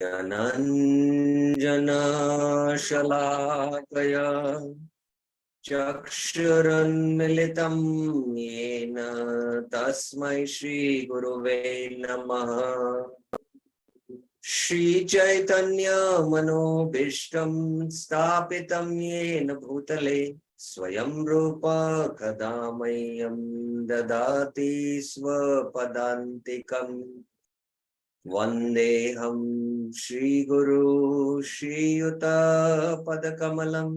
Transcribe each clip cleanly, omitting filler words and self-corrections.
जनञ्जनशलाकया चक्षुरुन्मिलितं येन तस्मै श्रीगुरुवे नमः। श्रीचैतन्यमनोभीष्टं स्थापितं येन भूतले स्वयं रूप कदा मह्यं ददाति स्वपदान्तिकम्। वन्देऽहं श्रीगुरु श्रीयुतपदकमलं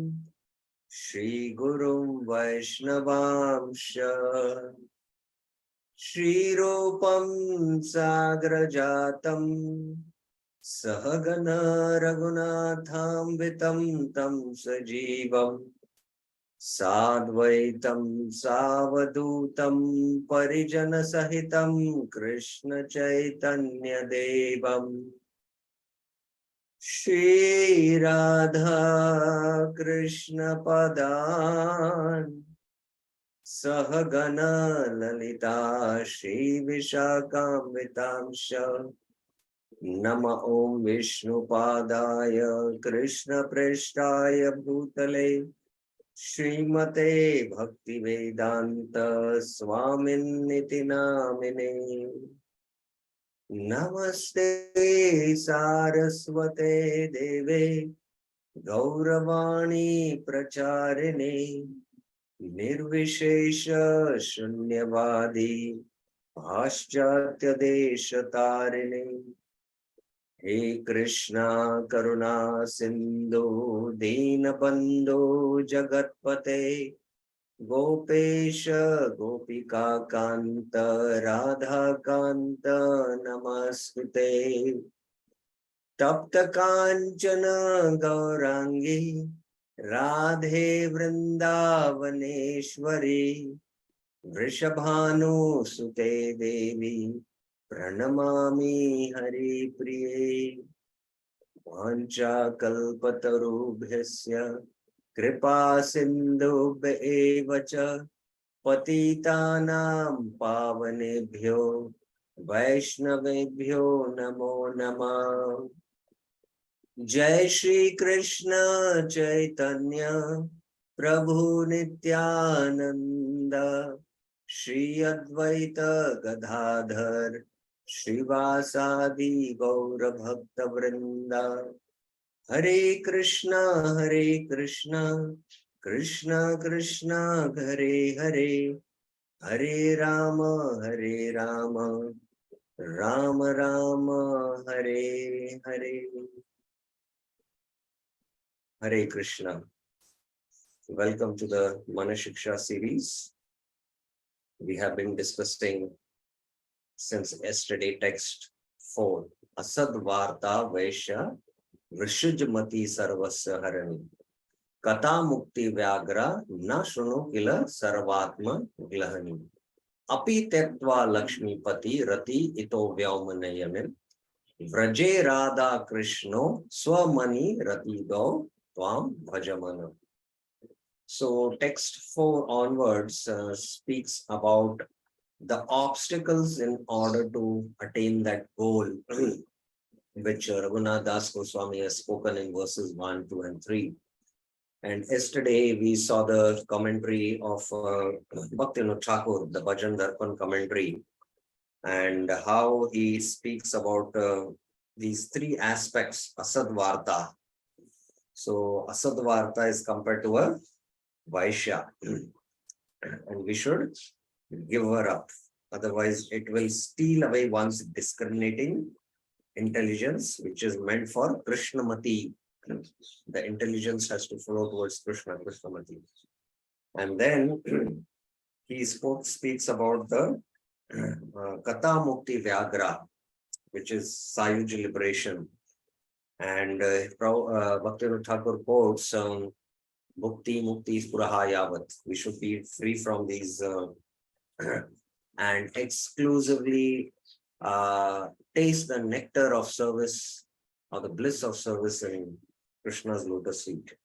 श्रीगुरुं वैष्णवांश श्रीरूपं साग्रजातं सहगण रघुनाथान्वितं तं सजीवं साद्वैतं सावधूतं परिजनसहितं कृष्ण चैतन्यदेवं श्रीराधा कृष्ण पदान् सहगण ललिता श्रीविशाखान्वितांश नम ओं विष्णुपादाय कृष्णप्रेष्ठाय भूतले श्रीमते भक्तिवेदांत स्वामिन्निति नामिने। नमस्ते सारस्वते देवे गौरवाणी प्रचारिणे निर्विशेष शून्यवादी पाश्चात्य देश तारिणे। हे कृष्णा करुणा सिंधु दीनबंधु जगतपते गोपेश गोपिका कांत राधा कांत नमस्ते। तप्त कांचन गौरांगी राधे वृंदावनेश्वरी वृषभानुसुते देवी प्रणमामि हरिप्रिये। वाञ्छाकल्पतरुभ्यस्य कृपा सिन्धुभ्य एव च पतितानां पावनेभ्यो वैष्णवेभ्यो नमो नमः। जय श्री कृष्ण चैतन्य प्रभु नित्यानंद श्री अद्वैत गदाधर श्रीवासादि गौर भक्त वृंदा। हरे Krishna Krishna Krishna Hare Hare Hare Ram Ram Ram Hare Hare. Hare Krishna. Welcome to the Manah Shiksha series. We have been discussing since yesterday text 4. Asad Varta Vaishya Vrishujmati Sarvasya Harani Kata Mukti Vyagra Na Shunu Kila Sarvatma Glahani Api Tektva Lakshmi Pati Rati Ito Vyaumanayamim Vraje Radha Krishno Swamani Rati Do Tvam Bhajamana. So text 4 onwards speaks about the obstacles in order to attain that goal, which Raghunath Das Goswami has spoken in verses 1, 2, and 3. And yesterday we saw the commentary of Bhaktivinoda Thakur, the Bhajan Darpan commentary, and how he speaks about these 3 aspects, Asad Varta. So Asad Varta is compared to a Vaishya, and we should give her up. Otherwise, it will steal away one's discriminating intelligence, which is meant for Krishnamati. The intelligence has to flow towards Krishnamati. And then he speaks about the Kata Mukti Vyagra, which is Sayuj liberation. And Bhaktivinoda Thakur quotes Bhukti Mukti Puraha Yavat. We should be free from these and exclusively taste the nectar of service or the bliss of service in Krishna's lotus feet.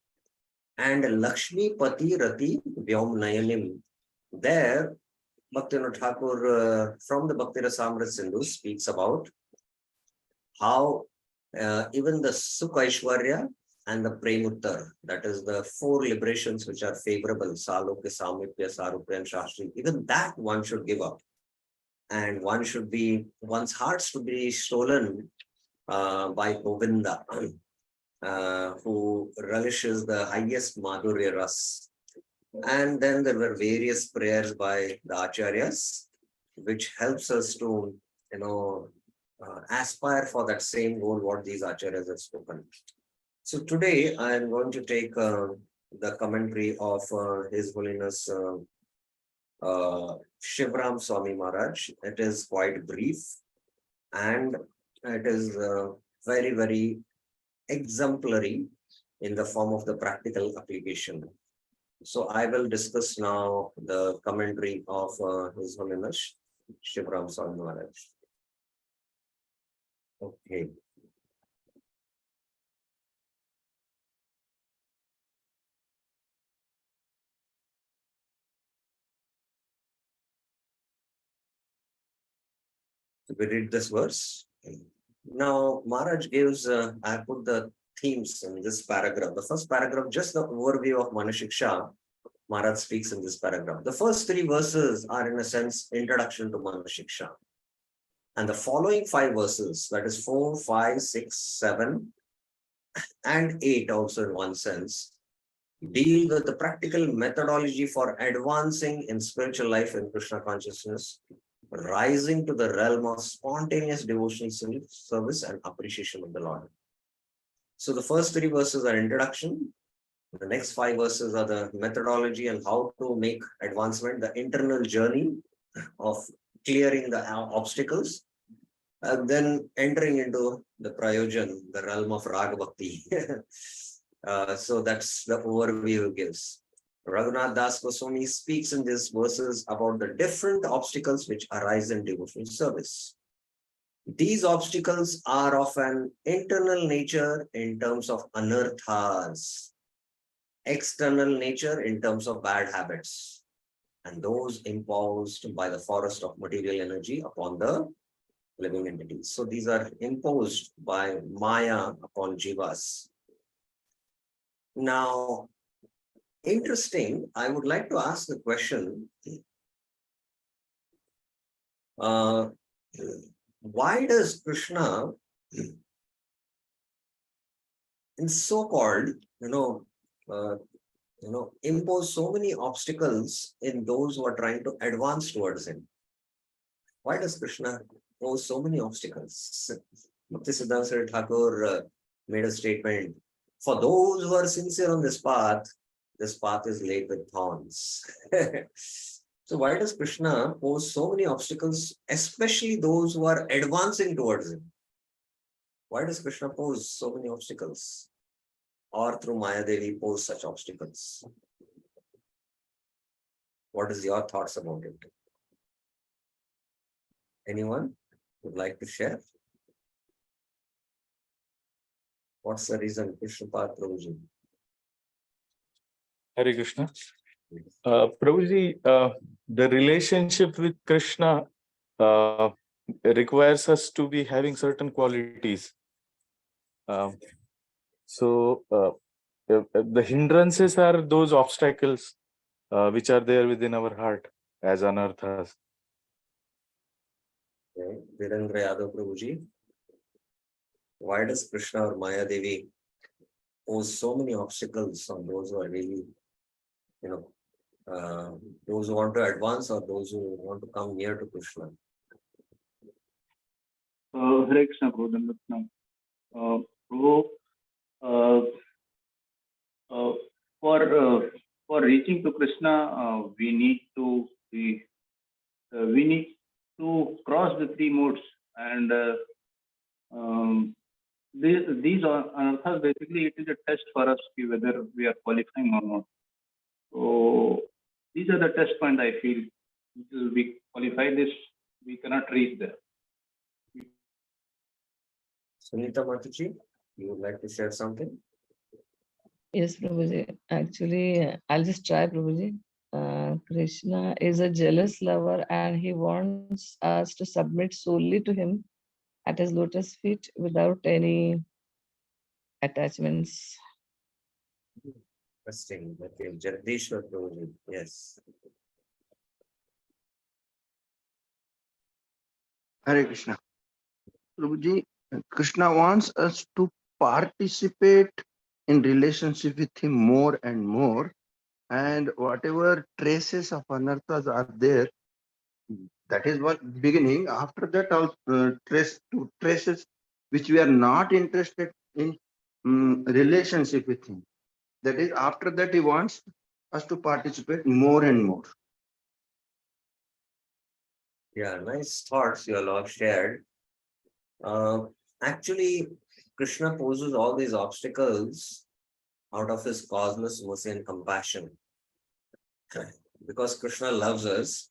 And Lakshmi Pati Rati Vyom Nayanim. There, Bhaktivinoda Thakur from the Bhakti Rasamrita Sindhu speaks about how Even the Sukha Aishwarya and the Premuttar, that is the 4 liberations which are favorable, Salokya, Samipya, Sarupya, and Shastri, even that one should give up. And one's hearts to be stolen by Govinda, who relishes the highest Madhurya Ras. And then there were various prayers by the Acharyas, which helps us to, aspire for that same goal what these Acharyas have spoken. So today I am going to take the commentary of His Holiness Shivram Swami Maharaj. It is quite brief and it is very, very exemplary in the form of the practical application. So I will discuss now the commentary of His Holiness Shivram Swami Maharaj. Okay. So we read this verse. Now Maharaj gives, I put the themes in this paragraph. The first paragraph, just the overview of Manah Shiksha, Maharaj speaks in this paragraph. The first 3 verses are in a sense introduction to Manah Shiksha. And the following 5 verses, that is 4, 5, 6, 7, and 8 also in one sense, deal with the practical methodology for advancing in spiritual life in Krishna consciousness, rising to the realm of spontaneous devotional service and appreciation of the Lord. So the first 3 verses are introduction. The next 5 verses are the methodology and how to make advancement, the internal journey of clearing the obstacles, and then entering into the prayojan, the realm of raga bhakti. So that's the overview he gives. Raghunath Das Goswami speaks in these verses about the different obstacles which arise in devotional service. These obstacles are of an internal nature in terms of anarthas, external nature in terms of bad habits, and those imposed by the forest of material energy upon the living entities. So these are imposed by Maya upon jivas. Now, interesting, I would like to ask the question, why does Krishna, in so-called, impose so many obstacles in those who are trying to advance towards him? Why does Krishna pose so many obstacles? Bhakti Siddhanta Saraswati Thakur made a statement, for those who are sincere on this path is laid with thorns. So why does Krishna pose so many obstacles, especially those who are advancing towards him? Why does Krishna pose so many obstacles? Or through Maya Devi pose such obstacles? What is your thoughts about it? Anyone would like to share? What's the reason, Krishnapada Prabhuji? Hare Krishna. Prabhuji, the relationship with Krishna requires us to be having certain qualities. So the hindrances are those obstacles which are there within our heart as anarthas. Okay. Virendra Yadav Prabhuji, why does Krishna or Maya Devi pose so many obstacles on those who are really, those who want to advance or those who want to come near to Krishna? Hare Krishna, Prabhu. For reaching to Krishna, we need to cross the 3 modes, and these are basically it is a test for us whether we are qualifying or not. So these are the test points I feel. Until we qualify this, we cannot reach there. Sunita Mataji, you would like to share something? Yes, Prabhuji. Actually, I'll just try, Prabhuji. Krishna is a jealous lover and he wants us to submit solely to him at his lotus feet without any attachments. Interesting. Okay, Jagdishwar Prabhuji. Yes. Hare Krishna. Prabhuji, Krishna wants us to participate in relationship with him more and more. And whatever traces of anarthas are there, that is what beginning. After that, all traces which we are not interested in relationship with him. That is, after that, he wants us to participate more and more. Yeah, nice thoughts you all have shared. Uh, Actually, Krishna poses all these obstacles out of his causeless mercy and compassion. Because Krishna loves us,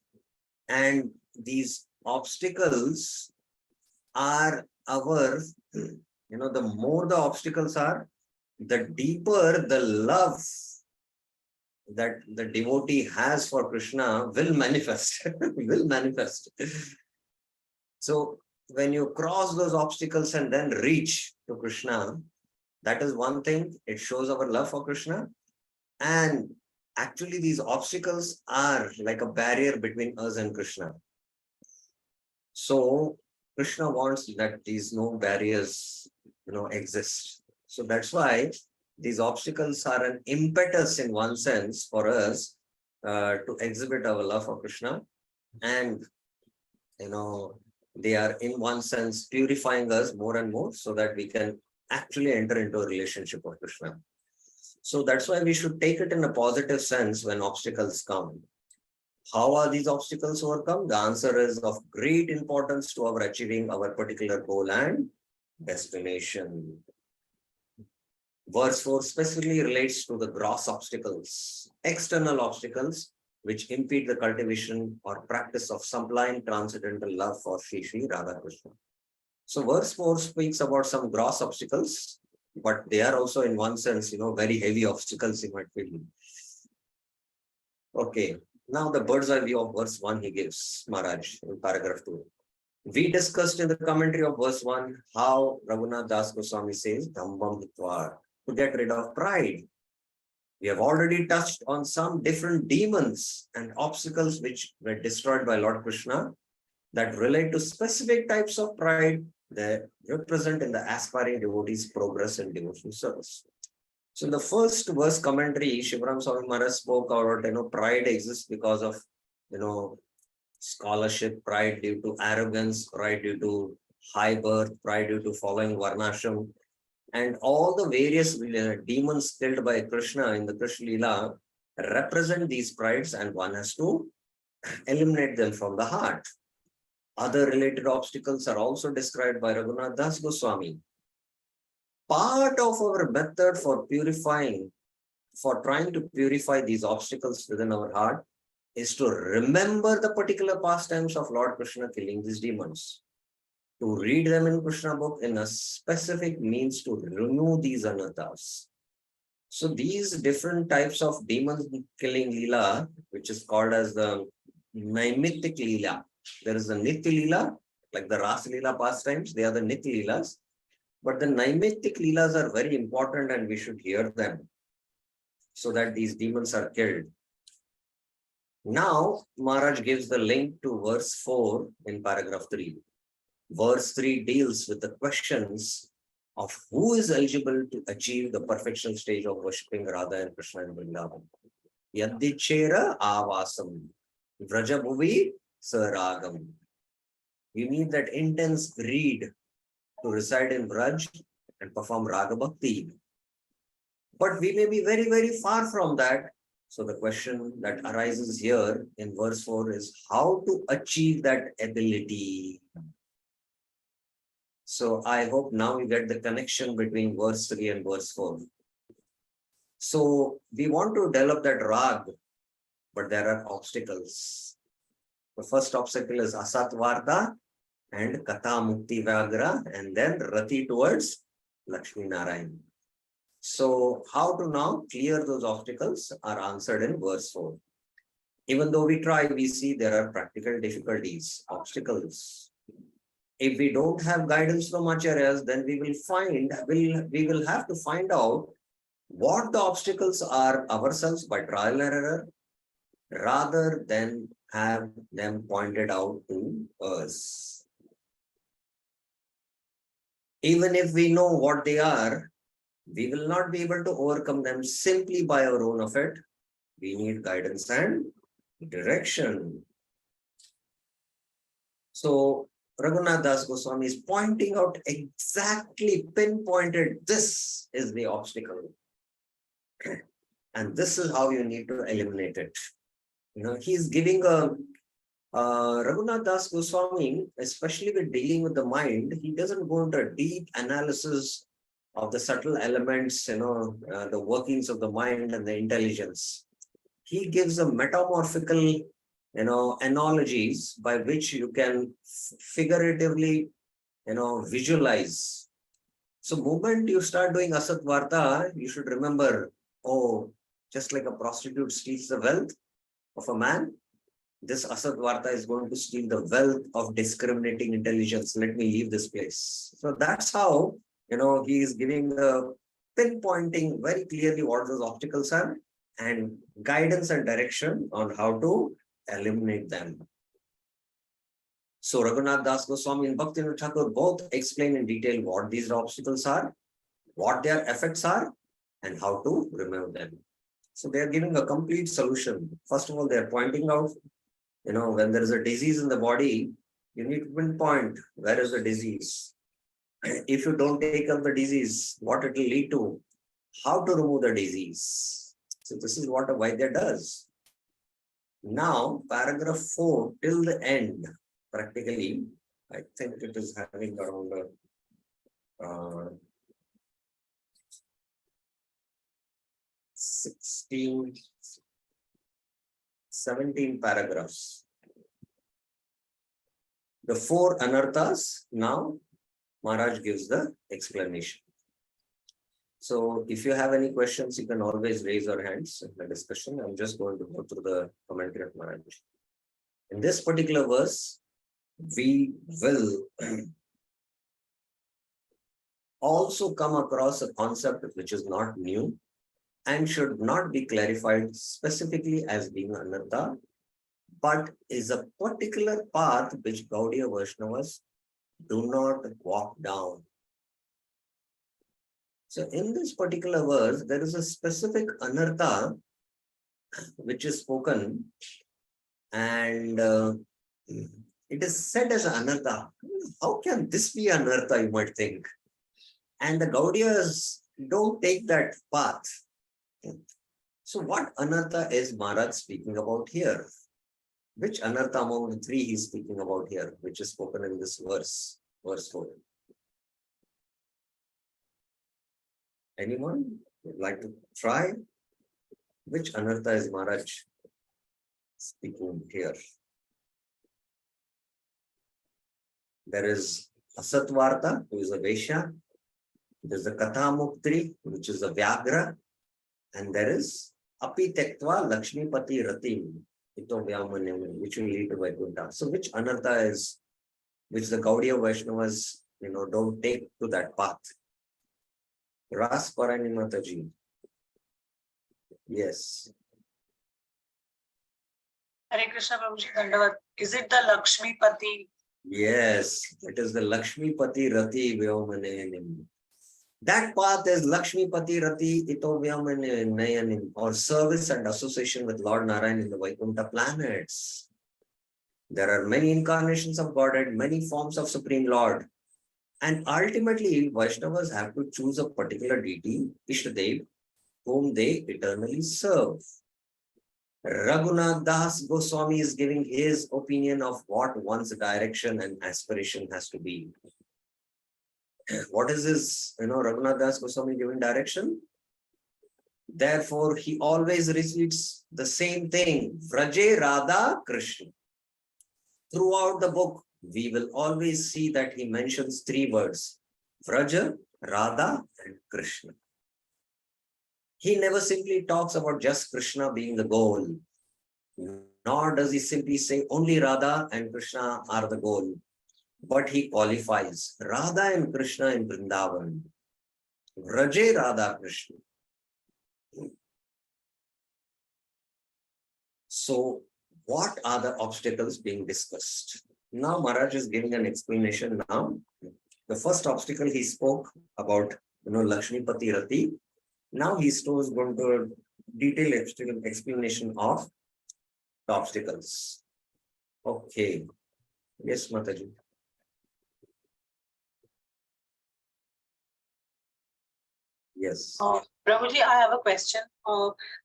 and these obstacles are our, the more the obstacles are, the deeper the love that the devotee has for Krishna will manifest, will manifest. So when you cross those obstacles and then reach to Krishna, that is one thing. It shows our love for Krishna. And actually, these obstacles are like a barrier between us and Krishna. So Krishna wants that these no barriers, exist. So that's why these obstacles are an impetus in one sense for us to exhibit our love for Krishna. And, they are in one sense purifying us more and more so that we can actually enter into a relationship with Krishna. So that's why we should take it in a positive sense when obstacles come. How are these obstacles overcome? The answer is of great importance to our achieving our particular goal and destination. Verse 4 specifically relates to the gross obstacles, external obstacles, which impede the cultivation or practice of sublime transcendental love for Sri Sri Radha Krishna. So verse 4 speaks about some gross obstacles, but they are also in one sense, very heavy obstacles in my feeling. Okay, now the bird's eye view of verse 1 he gives, Maharaj, in paragraph 2. We discussed in the commentary of verse 1 how Raghunath Das Goswami says, Dambam Hitvar, to get rid of pride. We have already touched on some different demons and obstacles which were destroyed by Lord Krishna that relate to specific types of pride that represent in the aspiring devotee's progress in devotional service. So in the first verse commentary, Shivaram Swami Maharaj spoke about, pride exists because of, scholarship, pride due to arrogance, pride due to high birth, pride due to following Varnashram, and all the various demons killed by Krishna in the Krishna Leela represent these prides, and one has to eliminate them from the heart. Other related obstacles are also described by Raghunath Das Goswami. Part of our method for trying to purify these obstacles within our heart is to remember the particular pastimes of Lord Krishna killing these demons. To read them in Krishna book in a specific means to remove these anarthas. So these different types of demon killing Leela, which is called as the Naimittik Leela. There is a Nitya Leela, like the Rasa Leela pastimes, they are the Nitya Leelas. But the Naimittik Leelas are very important and we should hear them so that these demons are killed. Now, Maharaj gives the link to verse 4 in paragraph 3. Verse 3 deals with the questions of who is eligible to achieve the perfection stage of worshipping Radha and Krishna in Vrindavan. Yadichera avasam, vrajabhuvi saragam. You need that intense greed to reside in Vraj and perform Raga Bhakti. But we may be very, very far from that. So the question that arises here in verse 4 is how to achieve that ability. So I hope now you get the connection between verse 3 and verse 4. So we want to develop that rag, but there are obstacles. The first obstacle is Asatvarta and Katha Mukti Vyagra, and then Rati towards Lakshmi Narayan. So how to now clear those obstacles are answered in verse 4. Even though we try, we see there are practical difficulties, obstacles. If we don't have guidance from acharyas, then we will have to find out what the obstacles are ourselves by trial and error, rather than have them pointed out to us. Even if we know what they are, we will not be able to overcome them simply by our own effort. We need guidance and direction. So Raghunath Das Goswami is pointing out exactly pinpointed, this is the obstacle. And this is how you need to eliminate it. He's giving a Raghunath Das Goswami, especially with dealing with the mind, he doesn't go into a deep analysis of the subtle elements, the workings of the mind and the intelligence. He gives a metamorphical, analogies by which you can figuratively, visualize. So moment you start doing asat varta, you should remember, just like a prostitute steals the wealth of a man, this asat varta is going to steal the wealth of discriminating intelligence. Let me leave this place. So that's how, he is giving the pinpointing very clearly what those obstacles are and guidance and direction on how to eliminate them. So Raghunath Das Goswami and Bhaktivinoda Thakur both explain in detail what these obstacles are, what their effects are, and how to remove them. So they are giving a complete solution. First of all, they are pointing out, when there is a disease in the body, you need to pinpoint where is the disease. If you don't take up the disease, what it will lead to, how to remove the disease. So this is what a Vaidya does. Now, paragraph 4 till the end, practically, I think it is having around 17 paragraphs. The 4 anarthas, now Maharaj gives the explanation. So if you have any questions, you can always raise your hands in the discussion. I'm just going to go through the commentary of Maharaj. In this particular verse, we will also come across a concept which is not new and should not be clarified specifically as being anartha, but is a particular path which Gaudiya Vaishnavas do not walk down. So in this particular verse, there is a specific anartha which is spoken, and it is said as anartha. How can this be anartha, you might think? And the Gaudiyas don't take that path. So what anartha is Maharaj speaking about here? Which anartha among the 3 he is speaking about here, which is spoken in this verse, verse 4? Anyone would like to try? Which anartha is Maharaj speaking here? There is Asatvarta, who is a Vaishya. There is the Katha Muktri, which is a Vyagra. And there is Api Tektva Lakshmipati Ratim, which will lead to Vaikuntha. So which anartha is, which the Gaudiya Vaishnavas, don't take to that path? Ras Paranimataji. Yes. Hare Krishna Prabhuji Dandavat. Is it the Lakshmi Pati? Yes, it is the Lakshmipati Rati Vyomanayanim. That path is Lakshmipati Rati Ito Vyomanayanim, or service and association with Lord Narayan in the Vaikuntha planets. There are many incarnations of Godhead, many forms of Supreme Lord. And ultimately, Vaishnavas have to choose a particular deity, Ishtadev, whom they eternally serve. Raghunath Das Goswami is giving his opinion of what one's direction and aspiration has to be. What is this, Raghunath Das Goswami giving direction? Therefore, he always repeats the same thing, Vraje Radha Krishna. Throughout the book, we will always see that he mentions 3 words, Vraja, Radha, and Krishna. He never simply talks about just Krishna being the goal, nor does he simply say only Radha and Krishna are the goal. but he qualifies Radha and Krishna in Vrindavan. Raje Radha Krishna. So, what are the obstacles being discussed? Now, Maharaj is giving an explanation now. The first obstacle he spoke about, Lakshmi Pati Rati. Now he's going to detail explanation of the obstacles. Okay. Yes, Mataji. Yes. Prabhuji, I have a question.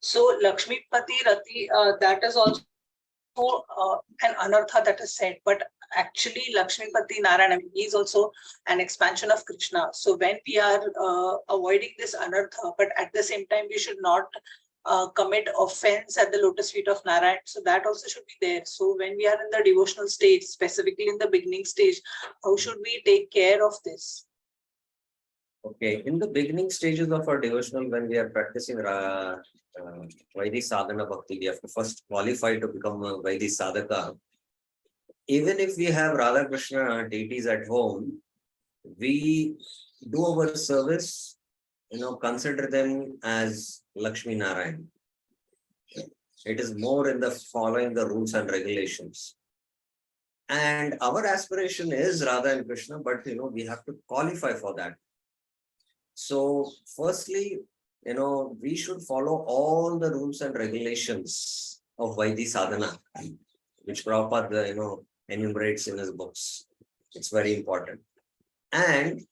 So Lakshmi Pati Rati, that is also an anartha that is said, but actually Lakshmi Pati Narayana, he is also an expansion of Krishna. So when we are avoiding this anartha, but at the same time we should not commit offense at the lotus feet of Narayan. So that also should be there. So when we are in the devotional stage, specifically in the beginning stage, how should we take care of this? Okay, in the beginning stages of our devotional, when we are practicing Vaidhi Sadhana Bhakti, we have to first qualify to become a Vaidhi Sadhaka. Even if we have Radha Krishna deities at home, we do our service, consider them as Lakshmi Narayan. It is more in the following the rules and regulations. And our aspiration is Radha and Krishna, but we have to qualify for that. So, firstly, we should follow all the rules and regulations of Vaidhi Sadhana, which Prabhupada, enumerates in his books. It's very important. And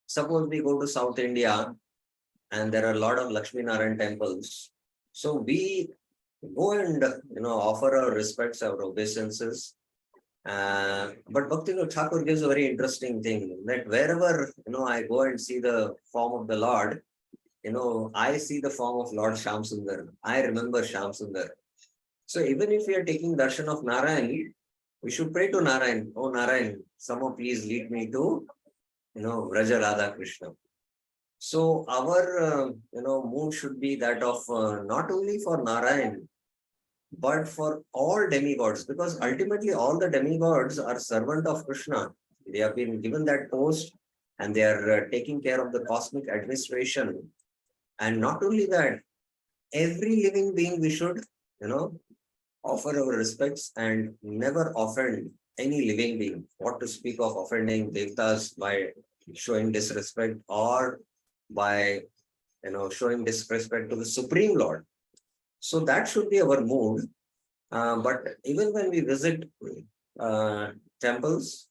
suppose we go to South India and there are a lot of Lakshmi Narayan temples. So we go and, offer our respects, our obeisances. But Bhaktivinoda Thakur gives a very interesting thing that wherever, I go and see the form of the Lord, I see the form of Lord Shamsundar. I remember Shamsundar. So even if we are taking darshan of Narayan, we should pray to Narayan. Oh Narayan, somehow please lead me to, Vraja Radha Krishna. So our, mood should be that of not only for Narayan, but for all demigods, because ultimately all the demigods are servant of Krishna. They have been given that post and they are taking care of the cosmic administration. And not only that, every living being we should, offer our respects and never offend any living being. What to speak of offending devtas by showing disrespect or by, showing disrespect to the Supreme Lord. So that should be our mood. But even when we visit temples,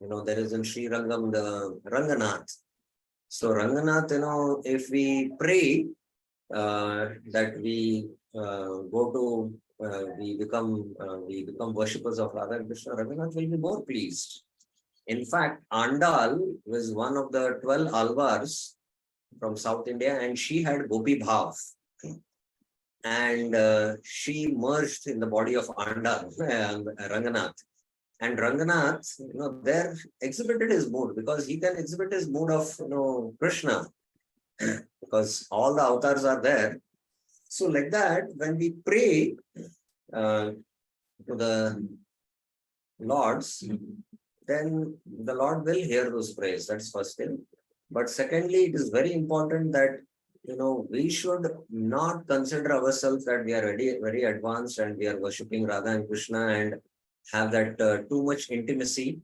there is in Sri Rangam the Ranganath. So Ranganath, if we pray that we go to we become worshippers of Radha and Krishna, Ranganath will be more pleased. In fact, Andal was one of the 12 Alvars from South India, and she had Gopi Bhav. And she merged in the body of Andal, Ranganath. And Ranganath, there exhibited his mood, because he can exhibit his mood of, Krishna, because all the avatars are there. So like that, when we pray to the Lords, then the Lord will hear those prayers. That's first thing. But secondly, it is very important that, we should not consider ourselves that we are very, very advanced and we are worshipping Radha and Krishna and have that too much intimacy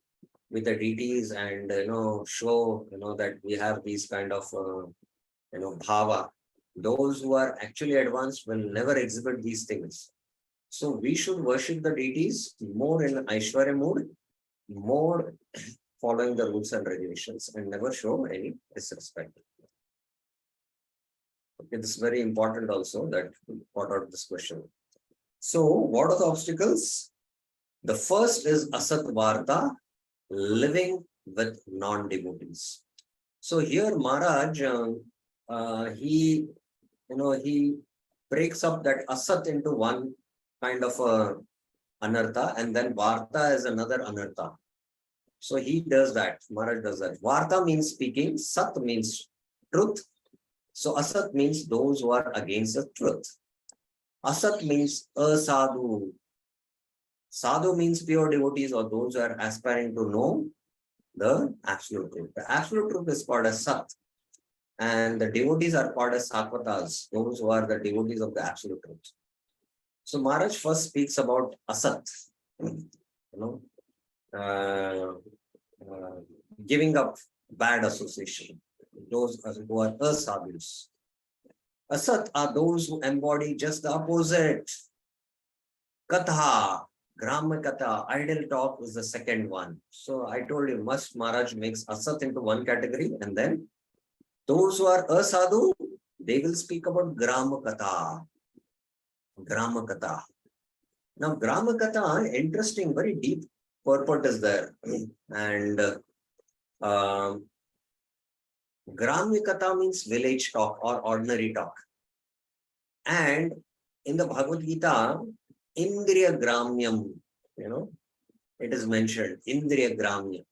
with the deities and, show, that we have these kind of, bhava. Those who are actually advanced will never exhibit these things. So we should worship the deities more in Aishwarya mood, more following the rules and regulations, and never show any disrespect. Okay, this is very important also that we got out this question. So what are the obstacles? The first is Asat Varta, living with non-devotees. So here Maharaj, he breaks up that Asat into one kind of a anartha, and then Varta is another anartha. So he does that, Maharaj does that. Varta means speaking, Sat means truth. So Asat means those who are against the truth. Asat means asadhu. Sadhu means pure devotees or those who are aspiring to know the absolute truth. The absolute truth is called as Sat. And the devotees are called as Sattvatas, those who are the devotees of the absolute truth. So Maharaj first speaks about Asat, uh, giving up bad association, those who are asadhus. Asat are those who embody just the opposite. Katha, Grama Katha, idle talk is the second one. So I told you, must Maharaj makes Asat into one category, and then those who are asadhu, they will speak about Grama Katha. Grama Katha. Now, Grama Katha, interesting, very deep purport is there. And Gramya Katha means village talk or ordinary talk. And in the Bhagavad Gita, Indriya Gramyam, it is mentioned, Indriya Gramya.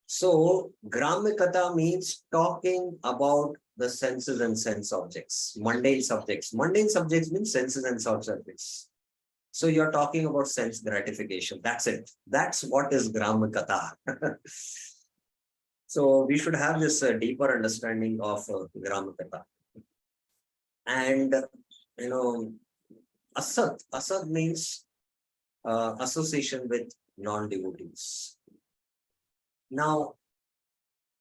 So, Gramya Katha means talking about the senses and sense objects, mundane subjects. Mundane subjects means senses and sense objects. So you're talking about sense gratification. That's it. That's what is Gramya Katha. So we should have this deeper understanding of Gramya Katha. And, Asat means association with non-devotees. Now,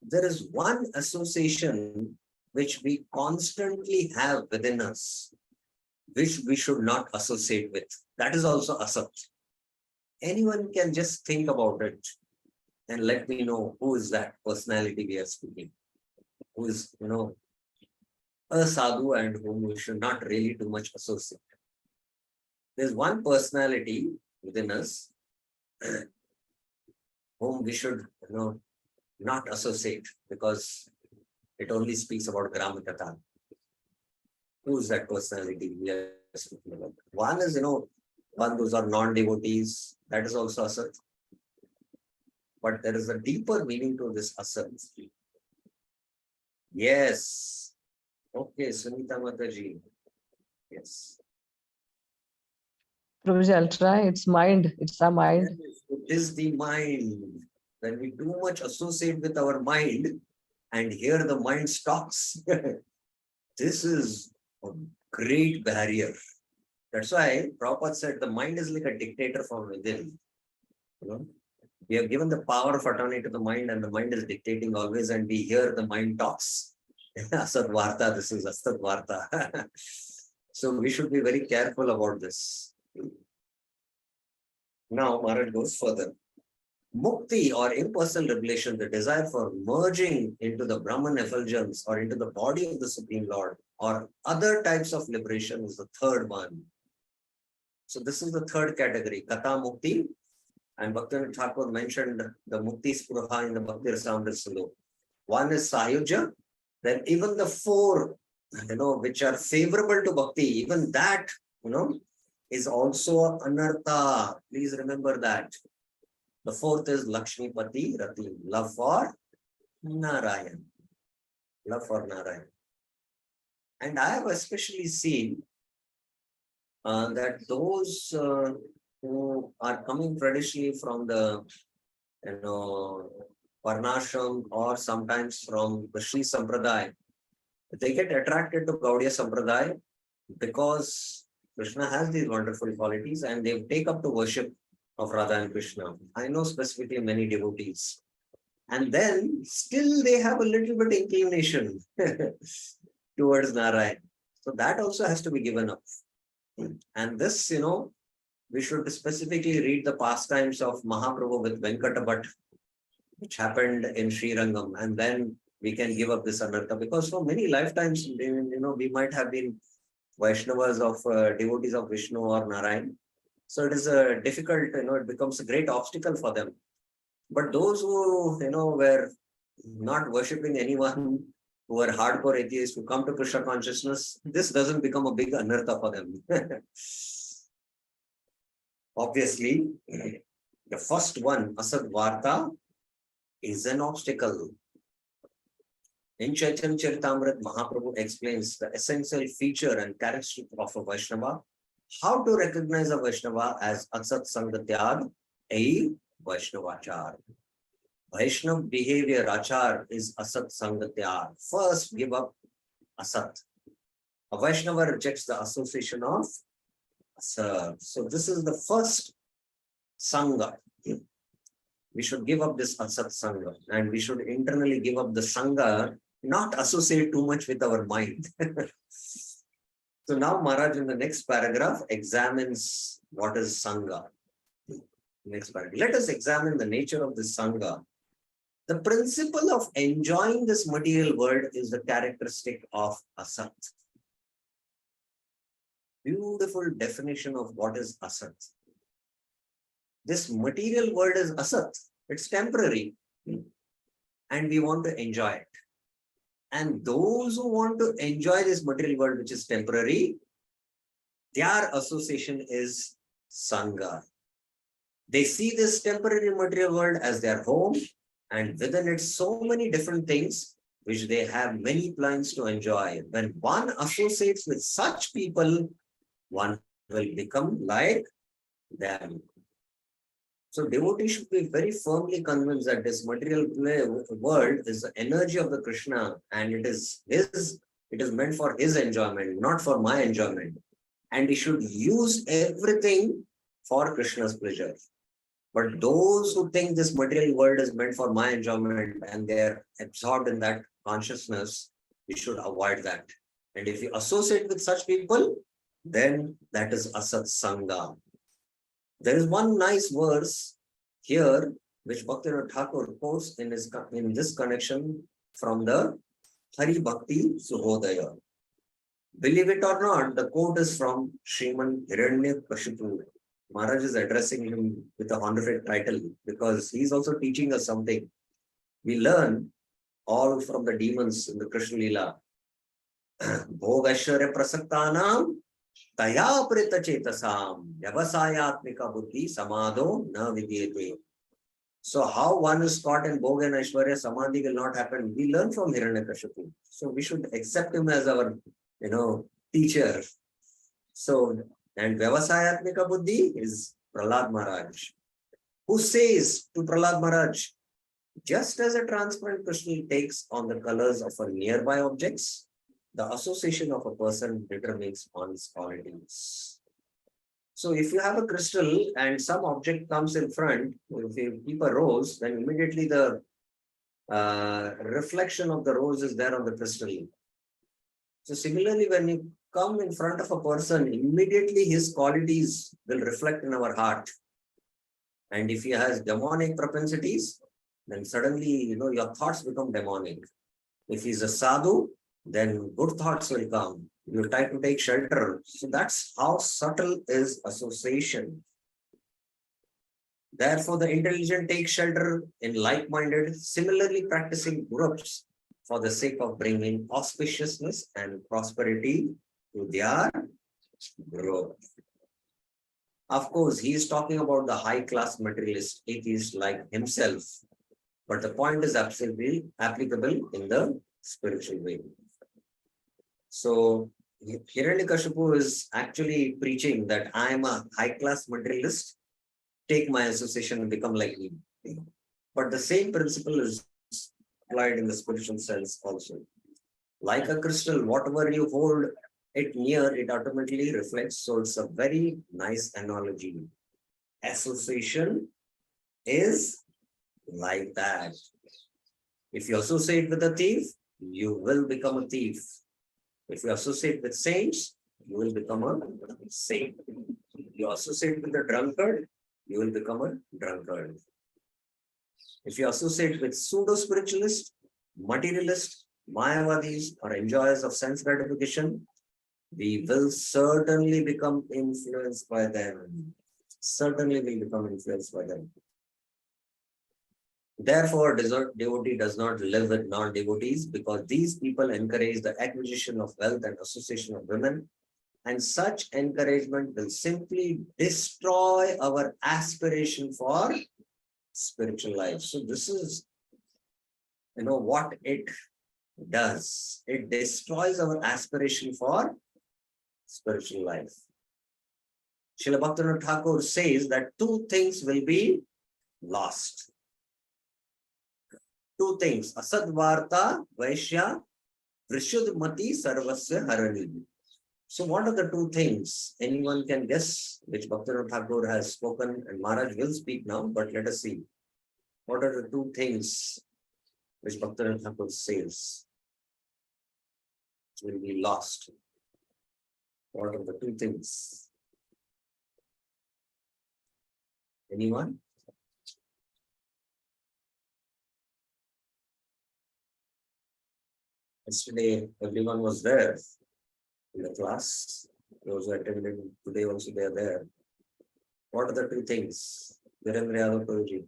there is one association which we constantly have within us, which we should not associate with. That is also Asat. Anyone can just think about it and let me know who is that personality we are speaking, who is, a sadhu and whom we should not really too much associate. There's one personality within us whom we should, not associate because it only speaks about Grama Katha. Who is that personality we are speaking about? One is, one those are non-devotees. That is also Asat. But there is a deeper meaning to this Asat. Yes. Okay, Sunita Mataji. Yes. Prabhuji, I'll try. It's mind. It's our mind. Yes, it is the mind. When we too much associate with our mind, and here the mind stops. This is a great barrier. That's why Prabhupada said the mind is like a dictator from within. We have given the power of autonomy to the mind, and the mind is dictating always, and we hear the mind talks. Asat Varta, this is Asat Varta. So we should be very careful about this. Now, Maharaj goes further. Mukti or impersonal revelation, the desire for merging into the Brahman effulgence or into the body of the Supreme Lord or other types of liberation is the third one. So this is the third category, Katha Mukti. And Bhaktivinoda Thakur mentioned the Mukti Spruha in the Bhakti Rasamrita Silo. One is Sayujya, then even the four, which are favorable to Bhakti, even that, is also Anartha. Please remember that. The fourth is Lakshmi Pati Rati, love for Narayan. Love for Narayan. And I have especially seen that those who are coming traditionally from the, Varnashram or sometimes from the Sri Sampradaya, they get attracted to Gaudiya Sampradaya because Krishna has these wonderful qualities and they take up to worship of Radha and Krishna. I know specifically many devotees. And then still they have a little bit inclination towards Narayan. So that also has to be given up. And this, we should specifically read the pastimes of Mahaprabhu with Venkata Bhatt, which happened in Sri Rangam. And then we can give up this anartha because for many lifetimes, we might have been Vaishnavas of devotees of Vishnu or Narayan. So it is a difficult, it becomes a great obstacle for them. But those who, were not worshipping anyone, who were hardcore atheists, who come to Krishna consciousness, this doesn't become a big anartha for them. Obviously, the first one, Asat Varta, is an obstacle. In Chaitanya Charitamrita, Mahaprabhu explains the essential feature and characteristic of a Vaishnava How to recognize a Vaishnava as Asat Sangatyag? A Vaishnavachar. Vaishnav behavior, achar, is Asat Sangatyag. First, give up Asat. A Vaishnava rejects the association of Asat. So this is the first Sangha. We should give up this Asat Sangha, and we should internally give up the Sangha, not associate too much with our mind. So now Maharaj in the next paragraph examines what is Sangha. Next paragraph. Let us examine the nature of this Sangha. The principle of enjoying this material world is the characteristic of Asat. Beautiful definition of what is Asat. This material world is Asat. It's temporary. And we want to enjoy it. And those who want to enjoy this material world, which is temporary, their association is Sangha. They see this temporary material world as their home, and within it, so many different things which they have many plans to enjoy. When one associates with such people, one will become like them. So devotees should be very firmly convinced that this material world is the energy of the Krishna, and it is meant for his enjoyment, not for my enjoyment. And he should use everything for Krishna's pleasure. But those who think this material world is meant for my enjoyment and they're absorbed in that consciousness, we should avoid that. And if you associate with such people, then that is Asat Sangha. There is one nice verse here which Bhaktivinoda Thakur quotes in this connection from the Hari Bhakti Suhodaya. Believe it or not, the quote is from Sriman Hiranyakashipu. Maharaj is addressing him with a honorific title because he's also teaching us something. We learn all from the demons in the Krishna Leela. Bhogashwarya prasaktanam taya prita chetasam vyavasayatmika buddhi samadho na vidyate. So how one is caught in Bhoga and Aishwarya, Samadhi will not happen. We learn from Hiranyakashipu. So we should accept him as our, teacher. So, and Vyavasayatmika Buddhi is Prahlad Maharaj, who says to Prahlad Maharaj, just as a transparent crystal takes on the colors of a nearby objects, the association of a person determines one's qualities. So if you have a crystal and some object comes in front, if you keep a rose, then immediately the reflection of the rose is there on the crystal. So similarly, when you come in front of a person, immediately his qualities will reflect in our heart. And if he has demonic propensities, then suddenly, your thoughts become demonic. If he's a sadhu, then good thoughts will come. You try to take shelter. So that's how subtle is association. Therefore, the intelligent take shelter in like-minded, similarly practicing groups for the sake of bringing auspiciousness and prosperity to their group. Of course, he is talking about the high-class materialist atheist like himself. But the point is absolutely applicable in the spiritual way. So Hiranyakashipu is actually preaching that I am a high-class materialist, take my association and become like me. But the same principle is applied in the spiritual sense also. Like a crystal, whatever you hold it near, it automatically reflects. So it's a very nice analogy. Association is like that. If you associate with a thief, you will become a thief. If you associate with saints, you will become a saint. If you associate with a drunkard, you will become a drunkard. If you associate with pseudo-spiritualists, materialists, Mayavadis, or enjoyers of sense gratification, we will certainly become influenced by them. Certainly will become influenced by them. Therefore, devotee does not live with non-devotees because these people encourage the acquisition of wealth and association of women. And such encouragement will simply destroy our aspiration for spiritual life. So this is, what it does. It destroys our aspiration for spiritual life. Srila Bhaktivinoda Thakur says that two things will be lost. Two things. Asad Varta Vaishya Vrishudmati Sarvasya Harani. So what are the two things? Anyone can guess which Bhaktivinoda Thakur has spoken, and Maharaj will speak now, but let us see. What are the two things which Bhaktivinoda Thakur says will be lost? What are the two things? Anyone? Yesterday, everyone was there in the class. Those who attended today also they are there. What are the two things? Virendra Yadav Prabhuji.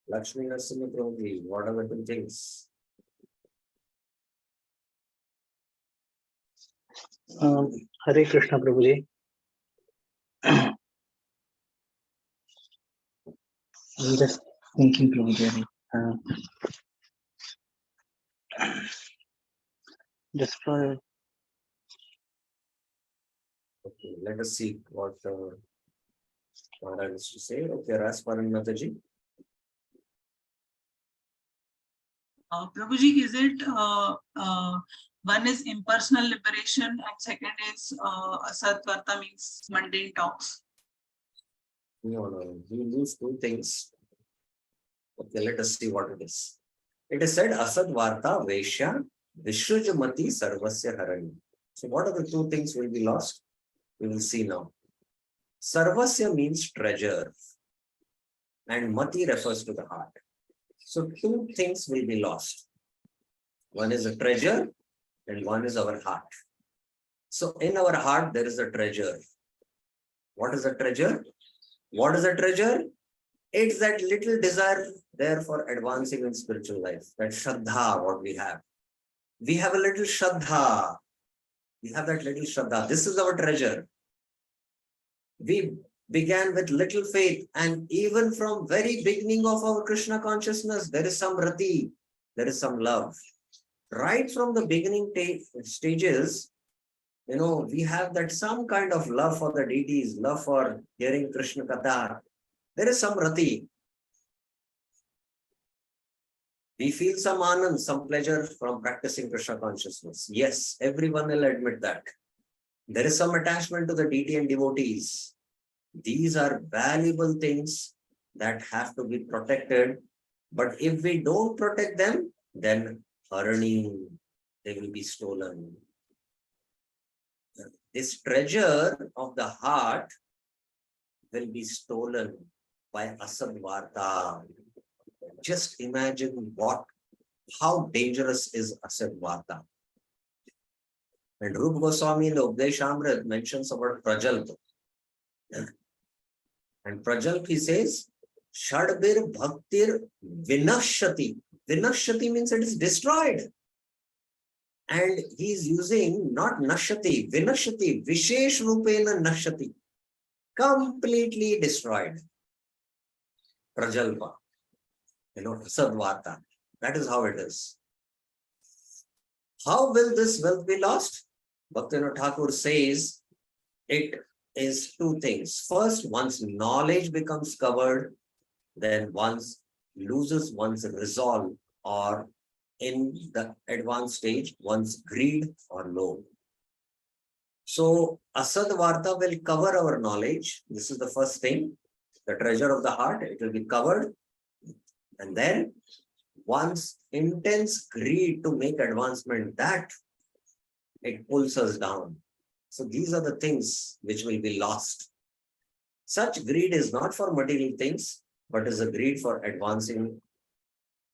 Lakshmi Narasimha Prabhuji, what are the two things? Hare Krishna Prabhuji. I'm just thinking Prabhuji. Just for Okay, let us see what Maharaj is to say. Okay, Rasparan Mataji. Prabhuji, is it one is impersonal liberation and second is Asatvarta means mundane talks? No. We lose two things. Okay, let us see what it is. It is said Asad Varta Vaishya Vishrujamati Sarvasya Harani. So what are the two things will be lost? We will see now. Sarvasya means treasure and Mati refers to the heart. So two things will be lost. One is a treasure and one is our heart. So in our heart, there is a treasure. What is a treasure? What is a treasure? It's that little desire there for advancing in spiritual life. That Shraddha, what we have. We have a little Shraddha. We have that little Shraddha. This is our treasure. We began with little faith, and even from very beginning of our Krishna consciousness, there is some rati, there is some love. Right from the beginning stages, we have that some kind of love for the deities, love for hearing Krishna Katha. There is some rati. We feel some anand, some pleasure from practicing Krishna consciousness. Yes, everyone will admit that. There is some attachment to the deity and devotees. These are valuable things that have to be protected. But if we don't protect them, then harani, they will be stolen. This treasure of the heart will be stolen by Asad Varta. Just imagine how dangerous is Asad Varta. And Rupa Goswami in the Updeshamrit mentions about Prajalp. And Prajalp, he says, Shadbir Bhaktir Vinashati. Vinashati means it is destroyed. And he is using not Nashati, Vinashati, Vishesh Rupena Nashati. Completely destroyed. Prajalpa. Sadvata. That is how it is. How will this wealth be lost? Bhaktivinoda Thakur says it is two things. First, once knowledge becomes covered, then one loses one's resolve, or in the advanced stage, one's greed or low. So, Asad Varta will cover our knowledge. This is the first thing. The treasure of the heart, it will be covered. And then one's intense greed to make advancement, that it pulls us down. So these are the things which will be lost. Such greed is not for material things, but is a greed for advancing,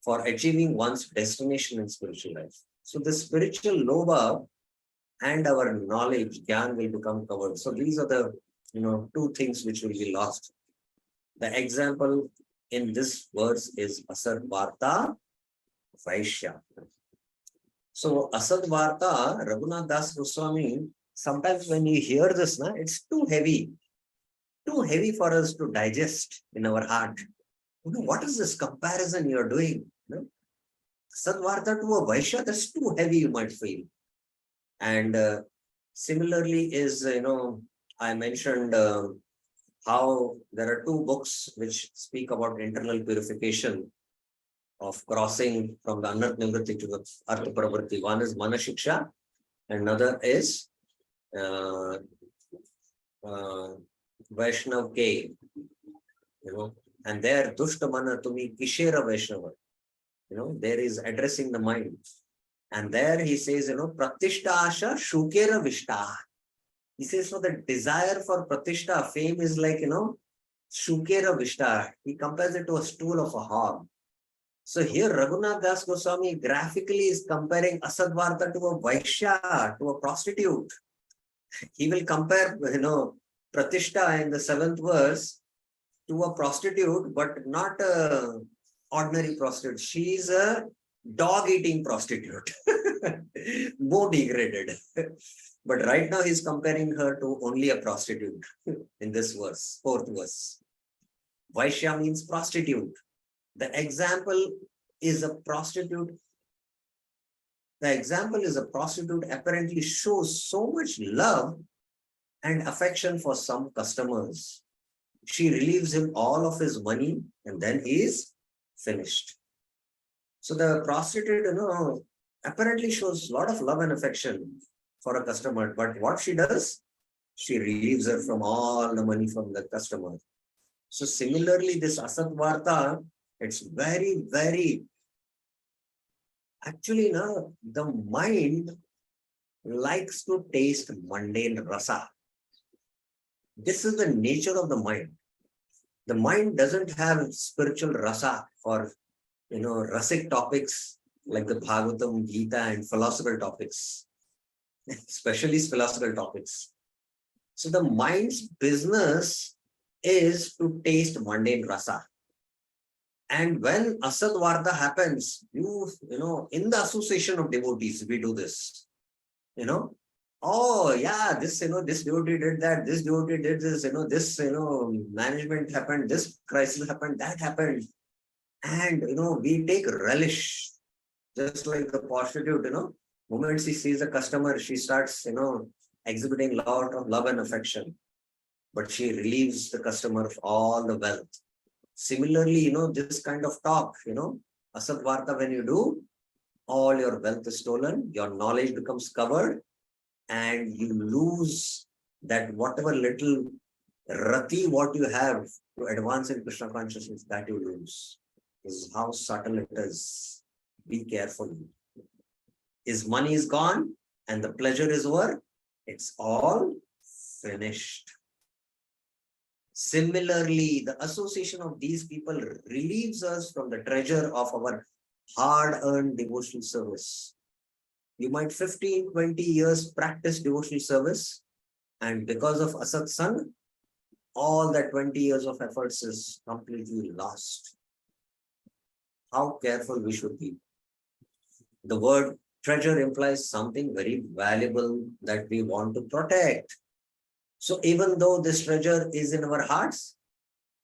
for achieving one's destination in spiritual life. So the spiritual lobha and our knowledge, gyan, will become covered. So these are the two things which will be lost. The example in this verse is Asad Varta Vaishya. So Asad Varta, Raghunath Das Goswami, sometimes when you hear this, it's too heavy for us to digest in our heart. What is this comparison you're doing? Sadvarta to a Vaishya, that's too heavy, you might feel. And similarly is, I mentioned how there are two books which speak about internal purification of crossing from the Anat Nivritti to the Artha Pravritti. One is Manah Shiksha, and another is uh, Vaishnav K. And there Dushta Mana Tumi Kishera Vaishnava. There is addressing the mind. And there he says, Pratishta Asha Shukera Vishta. He says, so the desire for Pratishta, fame is like, Shukera Vishta. He compares it to a stool of a hog. So here Raghunath Das Goswami graphically is comparing Asadvarta to a Vaishya, to a prostitute. He will compare, Pratishta in the 7th verse to a prostitute, but not a ordinary prostitute. She is a dog-eating prostitute, more degraded. But right now he's comparing her to only a prostitute in this verse, 4th verse. Vaishya means prostitute. The example is a prostitute. The example is a prostitute apparently shows so much love and affection for some customers. She relieves him all of his money and then he is finished. So the prostitute, apparently shows a lot of love and affection for a customer. But what she does, she relieves her from all the money from the customer. So similarly, this Asadvarta, it's very, very, actually, the mind likes to taste mundane rasa. This is the nature of the mind. The mind doesn't have spiritual rasa or, rasic topics like the Bhagavatam, Gita and philosophical topics, especially philosophical topics. So the mind's business is to taste mundane rasa. And when Asadvarta happens, in the association of devotees, we do this, oh yeah, this, this devotee did that, this devotee did this, this, management happened, this crisis happened, that happened. And, we take relish, just like the prostitute, moment she sees a customer, she starts, exhibiting a lot of love and affection, but she relieves the customer of all the wealth. Similarly, this kind of talk, Asadvarta, when you do, all your wealth is stolen, your knowledge becomes covered, and you lose that whatever little rati, what you have to advance in Krishna consciousness, that you lose. This is how subtle it is. Be careful. His money is gone and the pleasure is over. It's all finished. Similarly, the association of these people relieves us from the treasure of our hard-earned devotional service. You might 15, 20 years practice devotional service, and because of asatsang, all that 20 years of efforts is completely lost. How careful we should be. The word treasure implies something very valuable that we want to protect. So even though this treasure is in our hearts,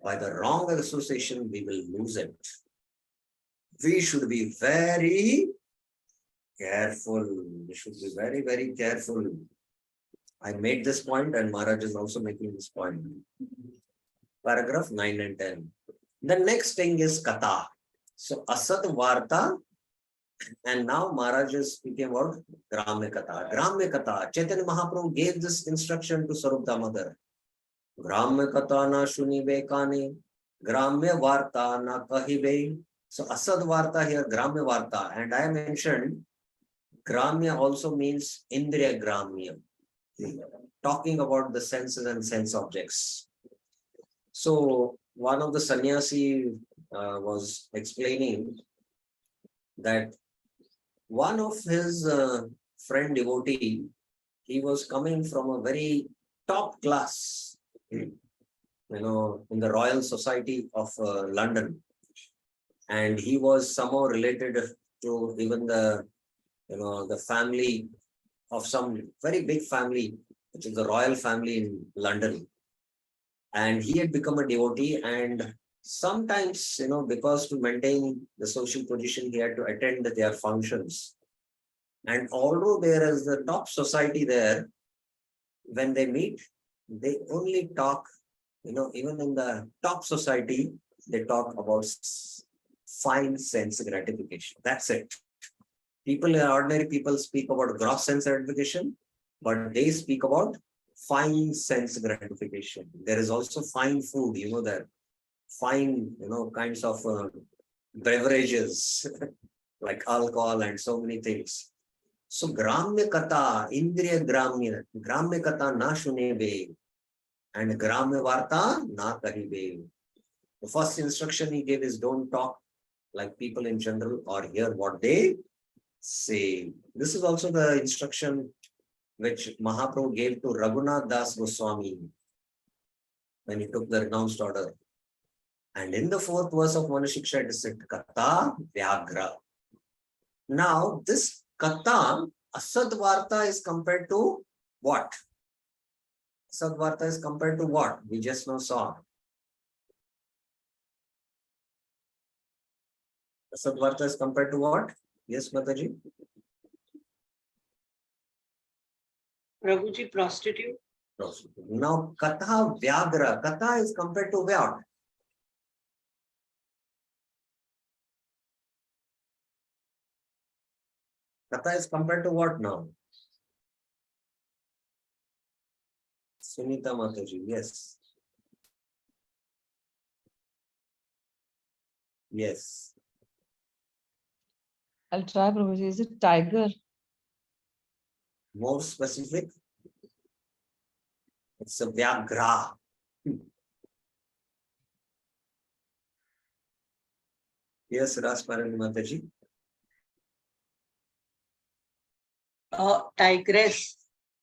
by the wrong association, we will lose it. We should be very careful. We should be very, very careful. I made this point and Maharaj is also making this point. Paragraph 9 and 10. The next thing is Katha. So Asad Varta, and now Maharaj is speaking about Gramya Katha. Gramya Katha. Chaitanya Mahaprabhu gave this instruction to Sarup Damodar. Gramya Katha na shunibe kane, Gramya Varta na kahibe. So Asad Varta here, Gramya Varta. And I mentioned Gramya also means Indriya Gramya, talking about the senses and sense objects. So one of the sannyasi was explaining that one of his friend devotee, he was coming from a very top class, in the Royal Society of London. And he was somehow related to even the family of some very big family, which is the royal family in London. And he had become a devotee, and Sometimes, because to maintain the social position, he had to attend their functions. And although there is the top society there, when they meet, they only talk, even in the top society, they talk about fine sense gratification. That's it. Ordinary people speak about gross sense gratification, but they speak about fine sense gratification. There is also fine food, that fine, kinds of beverages like alcohol and so many things. So Gramya Kata, Indriya Gramya Kata na shunebe, and Gramya Varta na kahibe. The first instruction he gave is don't talk like people in general or hear what they say. This is also the instruction which Mahaprabhu gave to Raghunath Das Goswami when he took the renounced order. And in the fourth verse of Manashiksha, it is said, Kata Vyagra. Now, this Kata, Asadvarta is compared to what? Asadvarta is compared to what? We just now saw. Asadvarta is compared to what? Yes, Mataji? Prabhuji, prostitute. Now, Katha Vyagra. Katha is compared to what? Katha is compared to what now? Sunita Mataji, yes. Yes. I'll try, Prabhuji. Is it tiger? More specific? It's a Vyagra. Yes, Rasparan Mataji. Tigress.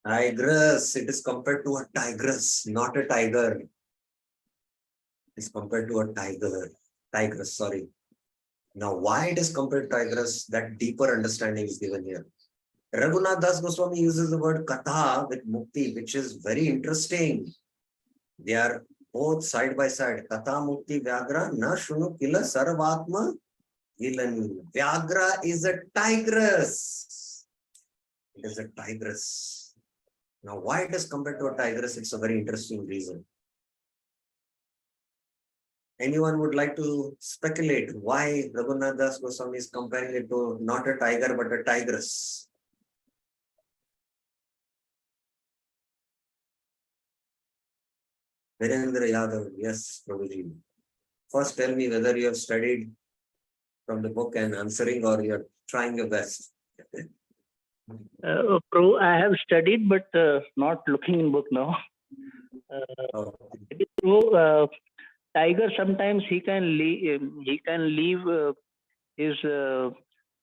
Tigress. It is compared to a tigress, not a tiger. It's compared to a tiger. Tigress, sorry. Now, why it is compared to tigress, that deeper understanding is given here. Raghunath Das Goswami uses the word Katha with Mukti, which is very interesting. They are both side by side. Katha Mukti Vyagra na shunu kila sarvatma ilani. Vyagra is a tigress. It is a tigress. Now, why it is compared to a tigress? It's a very interesting reason. Anyone would like to speculate why Raghunath Das Goswami is comparing it to not a tiger but a tigress? Virendra Yadav, yes, Prabhuji. First, tell me whether you have studied from the book and answering, or you are trying your best. I have studied, but not looking in book now. Tiger sometimes he can leave his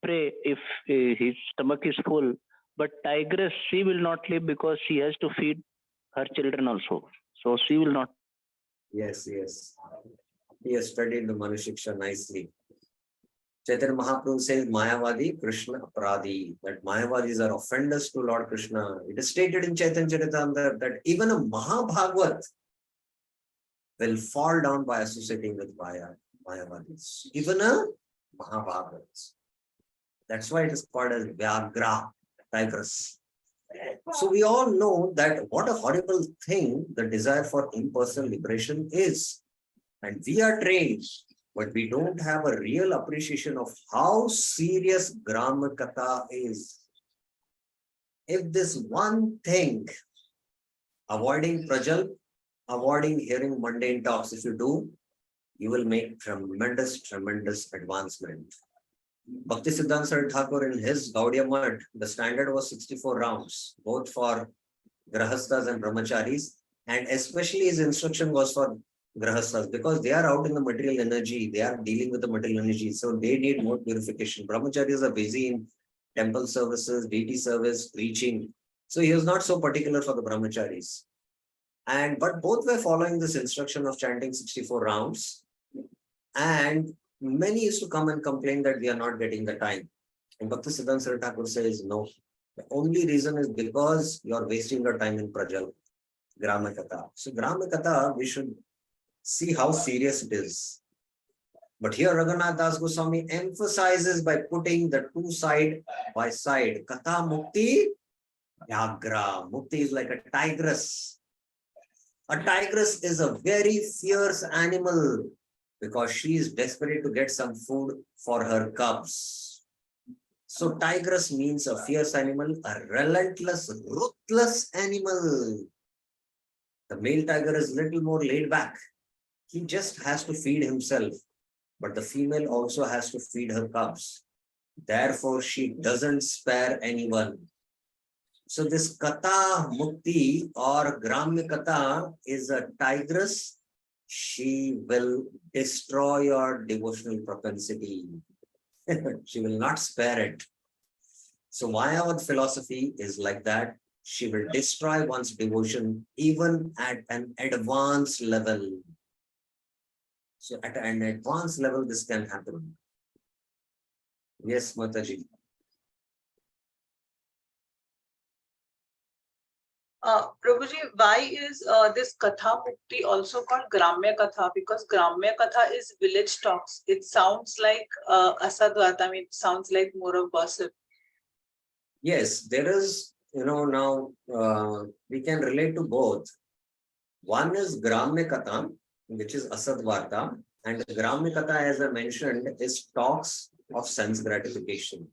prey if his stomach is full, but tigress, she will not leave because she has to feed her children also. So she will not. Yes, yes. He has studied the Manushiksha nicely. Chaitanya Mahaprabhu says Mayavadi, Krishna, Aparadhi. That Mayavadis are offenders to Lord Krishna. It is stated in Chaitanya Charitamrita that even a Mahabhagavat will fall down by associating with Mayavadis. Even a Mahabhagavat. That's why it is called as Vyagra, tigress. So we all know that what a horrible thing the desire for impersonal liberation is. And we are trained, but we don't have a real appreciation of how serious Grama Katha is. If this one thing, avoiding prajal, avoiding hearing mundane talks, if you do, you will make tremendous advancement. Bhakti Siddhanta Saraswati Thakur in his Gaudiya Math, the standard was 64 rounds, both for Grahasthas and Brahmacharis, and especially his instruction was for Grahasthas because they are out in the material energy, they are dealing with the material energy, so they need more purification. Brahmacharis are busy in temple services, deity service, preaching, so he was not so particular for the Brahmacharis. But both were following this instruction of chanting 64 rounds, and many used to come and complain that we are not getting the time. And Bhakti Siddhanta Saraswati Thakur says, no, the only reason is because you are wasting your time in Prajal, Grama Katha. So Grama Katha, we should see how serious it is. But here Raghunath Das Goswami emphasizes by putting the two side by side. Katha Mukti, Yagra. Mukti is like a tigress. A tigress is a very fierce animal because she is desperate to get some food for her cubs. So tigress means a fierce animal, a relentless, ruthless animal. The male tiger is little more laid back. He just has to feed himself, but the female also has to feed her cubs. Therefore, she doesn't spare anyone. So this Katha Mukti or Gramya Katha is a tigress. She will destroy your devotional propensity. She will not spare it. So Mayavad philosophy is like that. She will destroy one's devotion even at an advanced level. So at an advanced level, this can happen. Yes, Mataji. Prabhuji, why is this Katha Mukti also called Gramya Katha? Because Gramya Katha is village talks. It sounds like Asadvat. I mean, it sounds like more of gossip. Yes, there is, now we can relate to both. One is Gramya Katha, which is Asadvarta, and Gramya Katha, as I mentioned, is talks of sense gratification.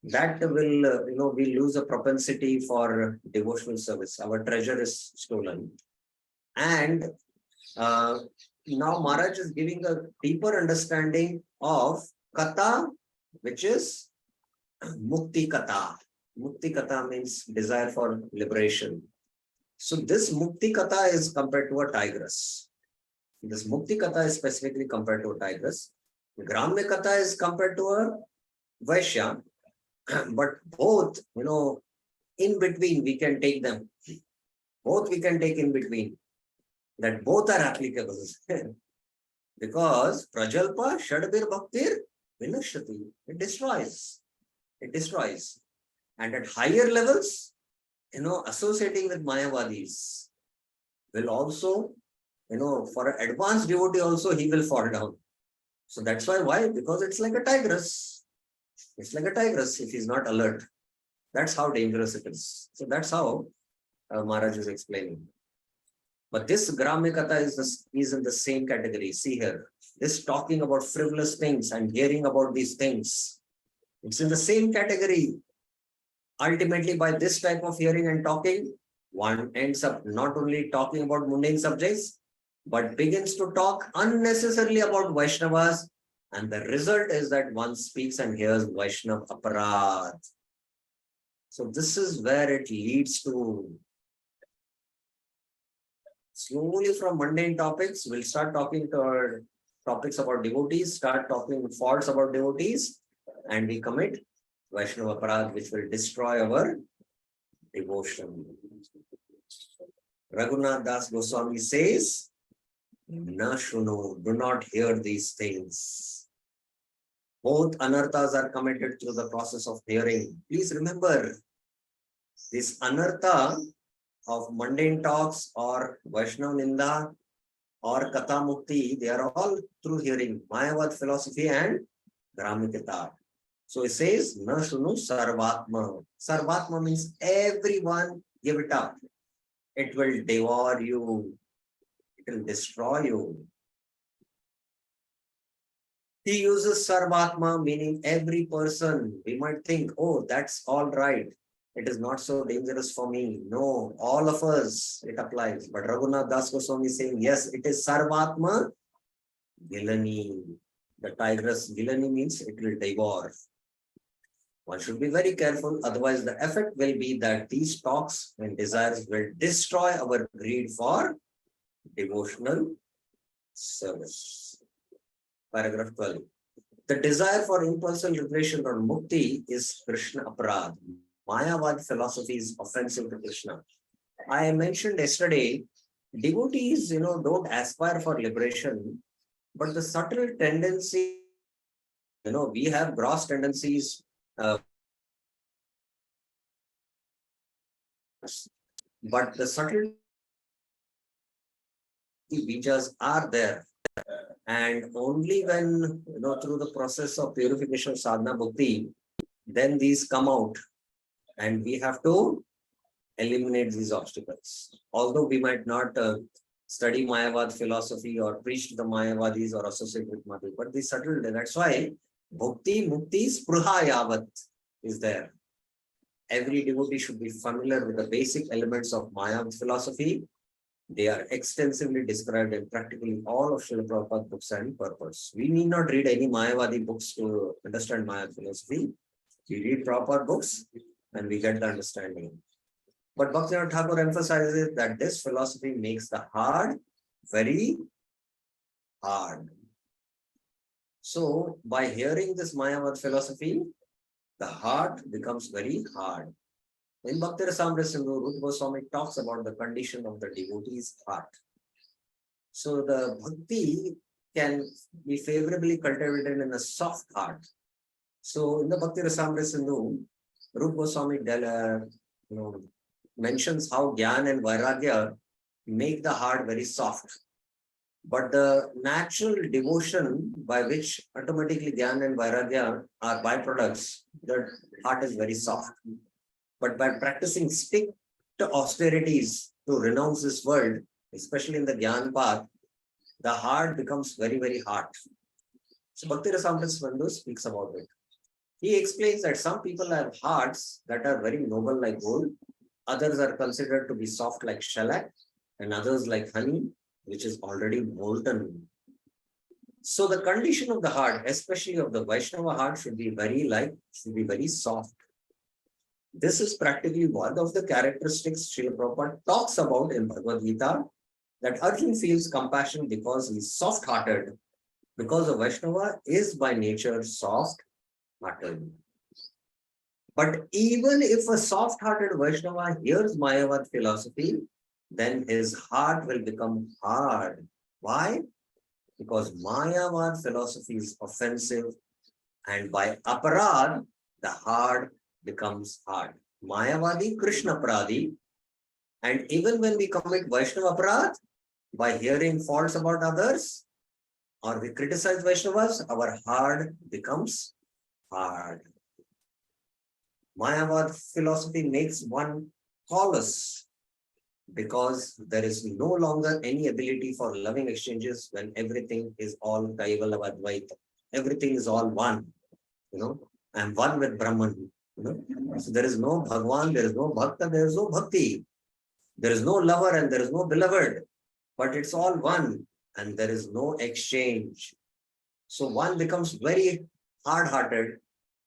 That will, we lose a propensity for devotional service. Our treasure is stolen. And now Maharaj is giving a deeper understanding of Katha, which is Mukti Katha. Mukti Katha means desire for liberation. So this Mukti Katha is compared to a tigress. This Mukti Katha is specifically compared to a tigress. Gramya Katha is compared to a Vaishya. But both, in between, we can take them. Both we can take in between. That both are applicable. Because Prajalpa Shadbir Bhaktir Vinashati. It destroys. It destroys. And at higher levels, associating with Mayavadis will also, for an advanced devotee also, he will fall down. So that's why? Because it's like a tigress. It's like a tigress if he's not alert. That's how dangerous it is. So that's how Maharaj is explaining. But this Gramya Katha is in the same category. See here, this talking about frivolous things and hearing about these things. It's in the same category. Ultimately, by this type of hearing and talking, one ends up not only talking about mundane subjects, but begins to talk unnecessarily about Vaishnavas. And the result is that one speaks and hears Vaishnav Aparad. So this is where it leads to. Slowly from mundane topics, we'll start talking to our topics about devotees, start talking faults about devotees, and we commit Vaishnava Aparad, which will destroy our devotion. Raghunath Das Goswami says, Na shuno, do not hear these things. Both anarthas are committed through the process of hearing. Please remember, this anartha of mundane talks or Vaishnav Ninda or Katha Mukti, they are all through hearing. Mayavad philosophy and Gramya Katha. So it says, Na shunu sarvatma. Sarvatma means everyone give it up. It will devour you. It will destroy you. He uses Sarvatma, meaning every person. We might think, oh, that's all right. It is not so dangerous for me. No, all of us, it applies. But Raghunath Das Goswami is saying, yes, it is Sarvatma, Gilani. The tigress, Gilani means it will devour. One should be very careful. Otherwise, the effect will be that these talks and desires will destroy our greed for devotional service. Paragraph 12. The desire for impulsive liberation or mukti is Krishna Aparad. Mayavad philosophy is offensive to Krishna. I mentioned yesterday, devotees, don't aspire for liberation, but the subtle tendency, we have gross tendencies. But the subtle bijas are there. And only when, through the process of purification of sadhana bhakti, then these come out. And we have to eliminate these obstacles. Although we might not study Mayavad philosophy or preach to the Mayavadis or associate with Madhu, but the subtle, that's why Bhakti Mukti Spruha Yavat is there. Every devotee should be familiar with the basic elements of Mayavad philosophy. They are extensively described in practically all of Srila Prabhupada's books and purpose. We need not read any Mayavadi books to understand Mayavad philosophy. We read proper books and we get the understanding. But Bhaktivinoda Thakur emphasizes that this philosophy makes the hard very hard. So, by hearing this Mayavad philosophy, the heart becomes very hard. In Bhakti Rasamrita Sindhu, Rupa Goswami talks about the condition of the devotee's heart. So, the bhakti can be favorably cultivated in a soft heart. So, in the Bhakti Rasamrita Sindhu, Rupa Goswami mentions how Gyan and Vairagya make the heart very soft. But the natural devotion by which automatically Gyan and Vairagya are byproducts, the heart is very soft. But by practicing strict austerities to renounce this world, especially in the Gyan path, the heart becomes very, very hard. So Bhakti Rasamrita Sindhu speaks about it. He explains that some people have hearts that are very noble like gold, others are considered to be soft like shellac, and others like honey, which is already molten. So the condition of the heart, especially of the Vaishnava heart, should be very soft. This is practically one of the characteristics Srila Prabhupada talks about in Bhagavad Gita, that Arjuna feels compassion because he is soft-hearted, because a Vaishnava is by nature soft-hearted. But even if a soft-hearted Vaishnava hears Mayavad philosophy, then his heart will become hard. Why? Because Mayavad philosophy is offensive, and by aparad, the heart becomes hard. Mayavadi, Krishna Pradi, and even when we commit Vaishnava aparad, by hearing faults about others, or we criticize Vaishnavas, our heart becomes hard. Mayavad philosophy makes one callous because there is no longer any ability for loving exchanges when everything is all Kaivala Advaita. Everything is all one. I'm one with Brahman. So there is no Bhagwan, there is no Bhakta, there is no Bhakti. There is no lover and there is no beloved. But it's all one and there is no exchange. So one becomes very hard-hearted.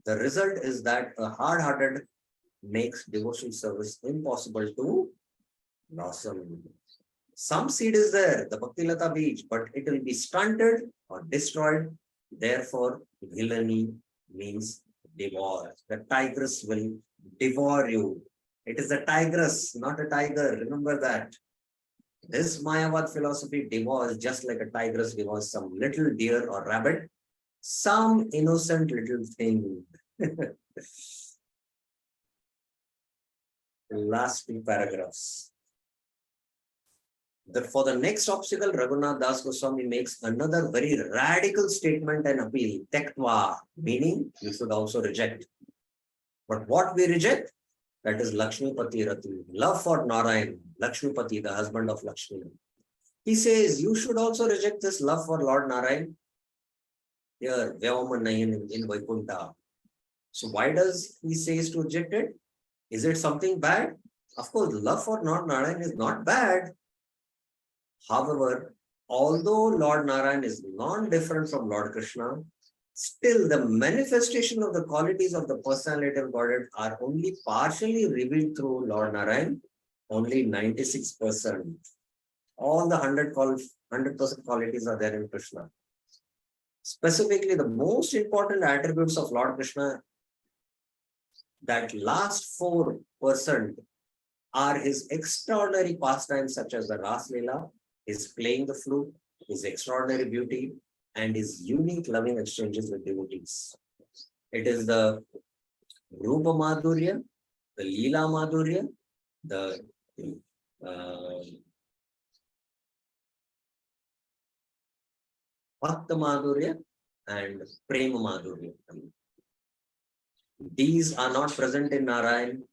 The result is that a hard-hearted makes devotional service impossible to blossom. Some seed is there, the Bhakti Lata beach, but it will be stunted or destroyed. Therefore, villainy means devour. The tigress will devour you. It is a tigress, not a tiger. Remember that. This Mayavad philosophy devours just like a tigress devours some little deer or rabbit, some innocent little thing. Last two paragraphs. For the next obstacle, Raghunath Das Goswami makes another very radical statement and appeal, tektva, meaning you should also reject. But what we reject? That is Lakshmi Pati Rati, love for Narayan, Lakshmi Pati, the husband of Lakshmi. He says, you should also reject this love for Lord Narayan. Here, Vyavamanayan in Vaikuntha. So why does he say to reject it? Is it something bad? Of course, love for Lord Narayan is not bad. However, although Lord Narayan is non-different from Lord Krishna, still the manifestation of the qualities of the personality of Godhead are only partially revealed through Lord Narayan, only 96%. All the 100% qualities are there in Krishna. Specifically, the most important attributes of Lord Krishna, that last 4% are his extraordinary pastimes such as the Ras Leela, his playing the flute, his extraordinary beauty, and his unique loving exchanges with devotees. It is the Rupa Madhurya, the Leela Madhurya, the Bhakta Madhurya and Prema Madhurya. These are not present in Narayan.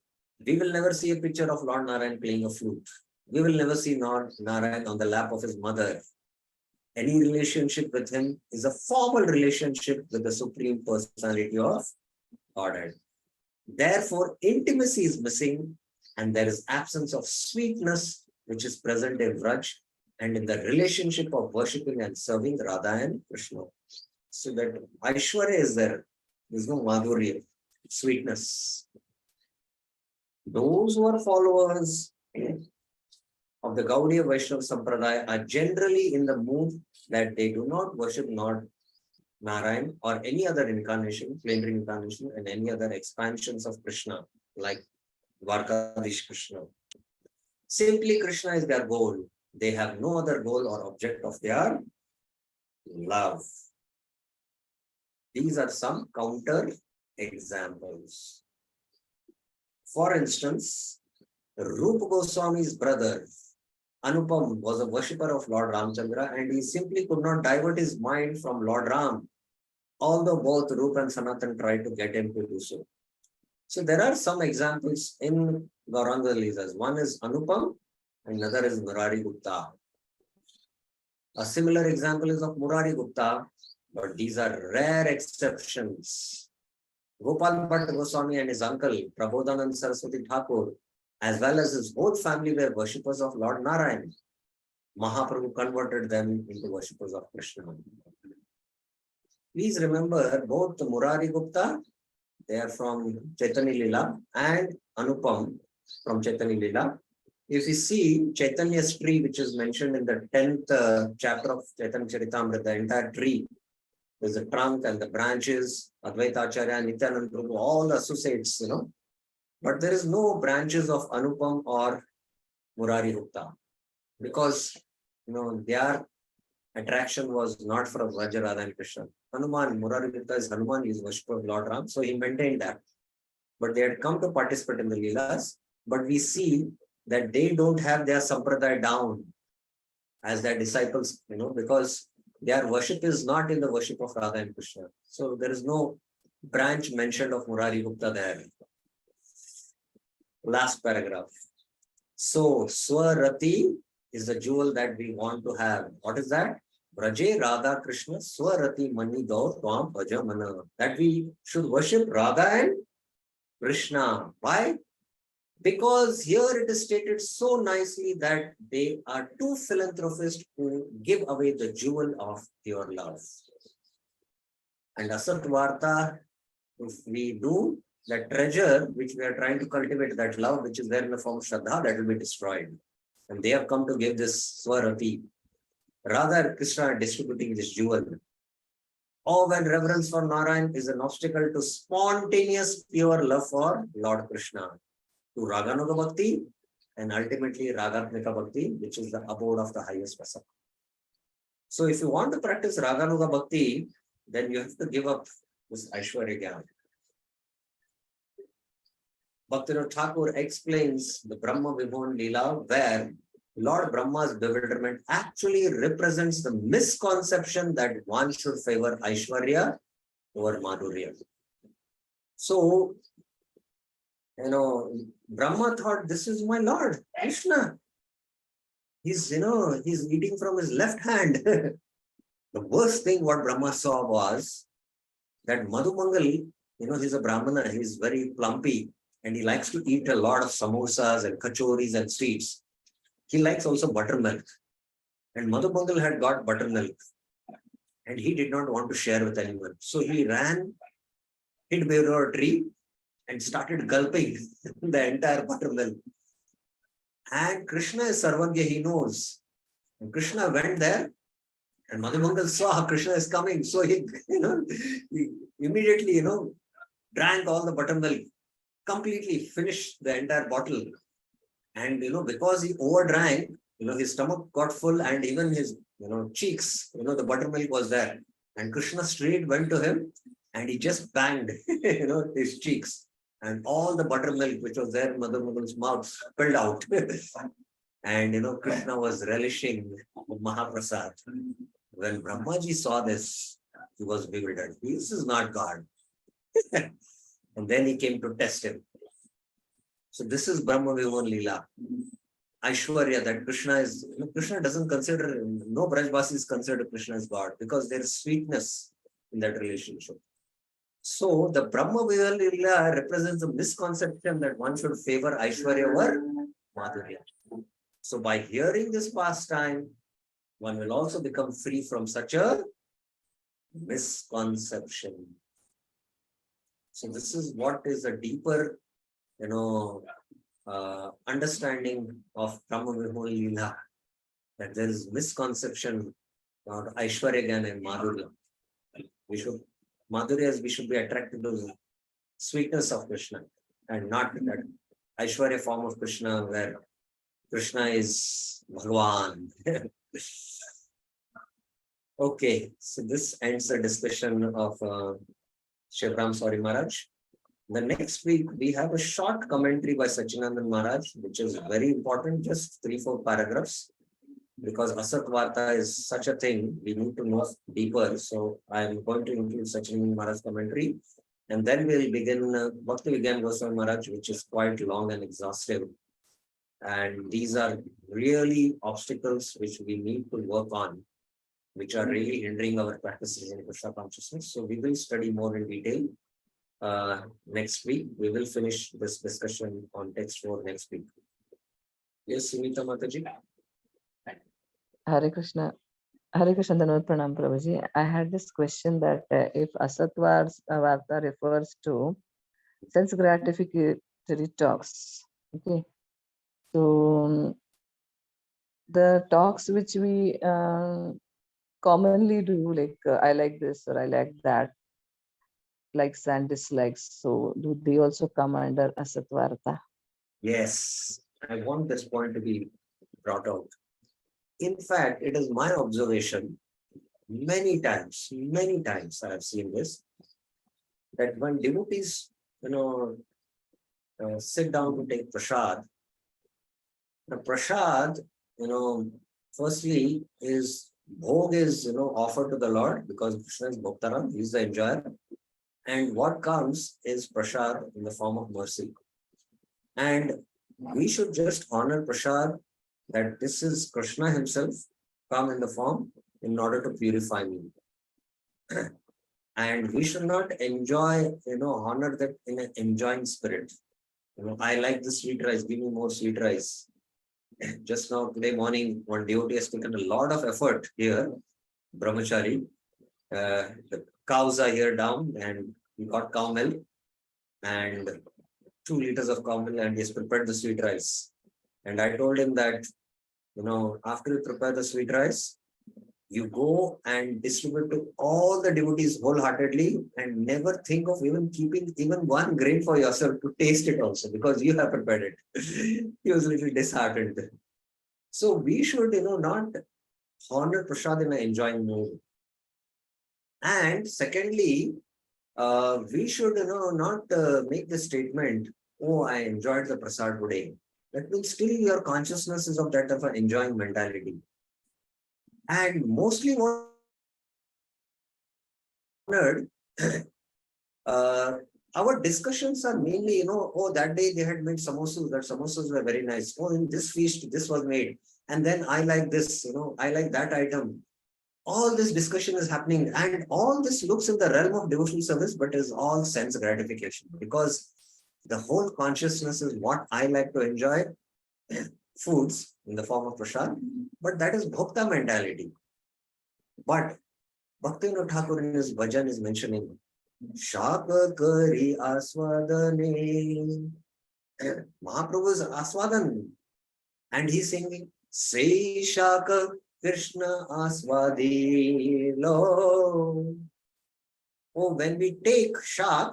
We will never see a picture of Lord Narayan playing a flute. We will never see Lord Narayan on the lap of his mother. Any relationship with him is a formal relationship with the Supreme Personality of Godhead. Therefore, intimacy is missing and there is absence of sweetness which is present in Vraj and in the relationship of worshipping and serving Radha and Krishna. So that Aishwarya is there. There is no Madhurya, sweetness. Those who are followers of the Gaudiya Vaishnava Sampradaya are generally in the mood that they do not worship Lord Narayan or any other incarnation, plenary incarnation, and any other expansions of Krishna, like Dwarkadish Krishna. Simply Krishna is their goal. They have no other goal or object of their love. These are some counter examples. For instance, Rupa Goswami's brother Anupam was a worshipper of Lord Ramchandra and he simply could not divert his mind from Lord Ram, although both Rupa and Sanatan tried to get him to do so. So there are some examples in Gauranga Leelas. One is Anupam and another is Murari Gupta. A similar example is of Murari Gupta, but these are rare exceptions. Gopal Bhatt Goswami and his uncle Prabodhanand Saraswati Thakur, as well as his whole family, were worshippers of Lord Narayan. Mahaprabhu converted them into worshippers of Krishna. Please remember, both Murari Gupta, they are from Chaitanya Lila, and Anupam from Chaitanya Lila. If you see Chaitanya's tree, which is mentioned in the 10th chapter of Chaitanya Charitamrita, the entire tree, there's the trunk and the branches, Advaita Acharya, Nityananda Prabhu, all associates, But there is no branches of Anupam or Murari Gupta because, their attraction was not for Vraja, Radha and Krishna. Hanuman, Murari Gupta is Hanuman, he is worshipper of Lord Ram, so he maintained that. But they had come to participate in the Leelas, but we see that they don't have their Sampradaya down as their disciples, because their worship is not in the worship of Radha and Krishna. So there is no branch mentioned of Murari Gupta there. Last paragraph. So Swarati is the jewel that we want to have. What is that? Braje Radha Krishna Swarati Mani Daur Tvam Bhaja Mana. That we should worship Radha and Krishna. Why? Because here it is stated so nicely that they are two philanthropists who give away the jewel of pure love. And Asat Varta, if we do, that treasure which we are trying to cultivate, that love which is there in the form of Shraddha, that will be destroyed. And they have come to give this Swarati. Radha and Krishna are distributing this jewel. Awe and reverence for Narayan is an obstacle to spontaneous pure love for Lord Krishna, to Raganuga Bhakti, and ultimately Ragatmika Bhakti, which is the abode of the highest Vasa. So if you want to practice Raganuga Bhakti, then you have to give up this Aishwarya Gyan. Bhaktivinoda Thakur explains the Brahma Vibhon Leela, where Lord Brahma's bewilderment actually represents the misconception that one should favor Aishwarya over Madhurya. So, Brahma thought, this is my Lord, Krishna. He's eating from his left hand. The worst thing what Brahma saw was that Madhumangal, he's a Brahmana, he's very plumpy, and he likes to eat a lot of samosas and kachoris and sweets. He likes also buttermilk. And Madhumangal had got buttermilk. And he did not want to share with anyone. So he ran, hid below a tree, and started gulping the entire buttermilk. And Krishna is Sarvagya, he knows. And Krishna went there, and Madhumangal saw Krishna is coming. So he immediately, drank all the buttermilk, completely finished the entire bottle. And, because he overdrank, his stomach got full and even his, cheeks, the buttermilk was there. And Krishna straight went to him and he just banged, his cheeks. And all the buttermilk which was there in Madhumangal's mouth spilled out. And, Krishna was relishing Mahaprasad. When Brahmaji saw this, he was bewildered. This is not God. And then he came to test him. So this is Brahma Vimohan Leela. Aishwarya, that Krishna is, Krishna doesn't consider, no Brajbasis consider Krishna as God because there is sweetness in that relationship. So the Brahma Vimohan Leela represents the misconception that one should favor Aishwarya over Madhurya. So by hearing this pastime, one will also become free from such a misconception. So this is what is a deeper, understanding of Brahma Vimohan Leela, that there is misconception about Aishwarya Gyan and Madhurya. We should be attracted to the sweetness of Krishna and not that Aishwarya form of Krishna where Krishna is Bhagavan. Okay, so this ends the discussion of Shivram Sori Maharaj. The next week, we have a short commentary by Sachinandan Maharaj, which is very important, just 3-4 paragraphs, because Asat Varta is such a thing, we need to know deeper. So I am going to include Sachinandan Maharaj commentary, and then we'll begin Bhakti Vigyan Goswami Maharaj, which is quite long and exhaustive. And these are really obstacles which we need to work on, which are really hindering our practices in Krishna consciousness. So we will study more in detail. Next week, we will finish this discussion on text 4 next week. Yes, Sumita Mataji. Hare Krishna. Hare Krishna Dhanavad Pranam Prabhuji. I had this question that if Asat Varta refers to sense gratificatory talks, okay, so the talks which we commonly do, like I like this or I like that, likes and dislikes, so do they also come under Asat Varta? Yes, I want this point to be brought out. In fact, it is my observation many times I have seen this, that when devotees, sit down to take prasad, the prasad, firstly is bhog is, offered to the Lord because Krishna is Bhaktaram, he is the enjoyer. And what comes is prasad in the form of mercy. And we should just honor prasad that this is Krishna himself come in the form in order to purify me. And we should not enjoy, honor that in an enjoying spirit. I like the sweet rice, give me more sweet rice. Just now, today morning, one devotee has taken a lot of effort here, Brahmachari. The cows are here down and he got cow milk and 2 liters of cow milk and he has prepared the sweet rice. And I told him that, after you prepare the sweet rice, you go and distribute to all the devotees wholeheartedly and never think of even keeping even one grain for yourself to taste it also because you have prepared it. He was a little disheartened. So we should, not honor prasad in an enjoying mood. And secondly, we should, not make the statement, oh, I enjoyed the prasad today. That means still your consciousness is of that of an enjoying mentality. And mostly honored, our discussions are mainly, oh, that day they had made samosas, that samosas were very nice. Oh, in this feast, this was made. And then I like this, I like that item. All this discussion is happening and all this looks in the realm of devotional service, but is all sense gratification because the whole consciousness is what I like to enjoy, foods in the form of prasad, but that is bhakta mentality. But Bhaktivinoda Thakur in his bhajan is mentioning Shaka Kari Aswadane. Mahaprabhu is Aswadan and he's singing Say Shaka Krishna Aswadi Lo. Oh, when we take Shak,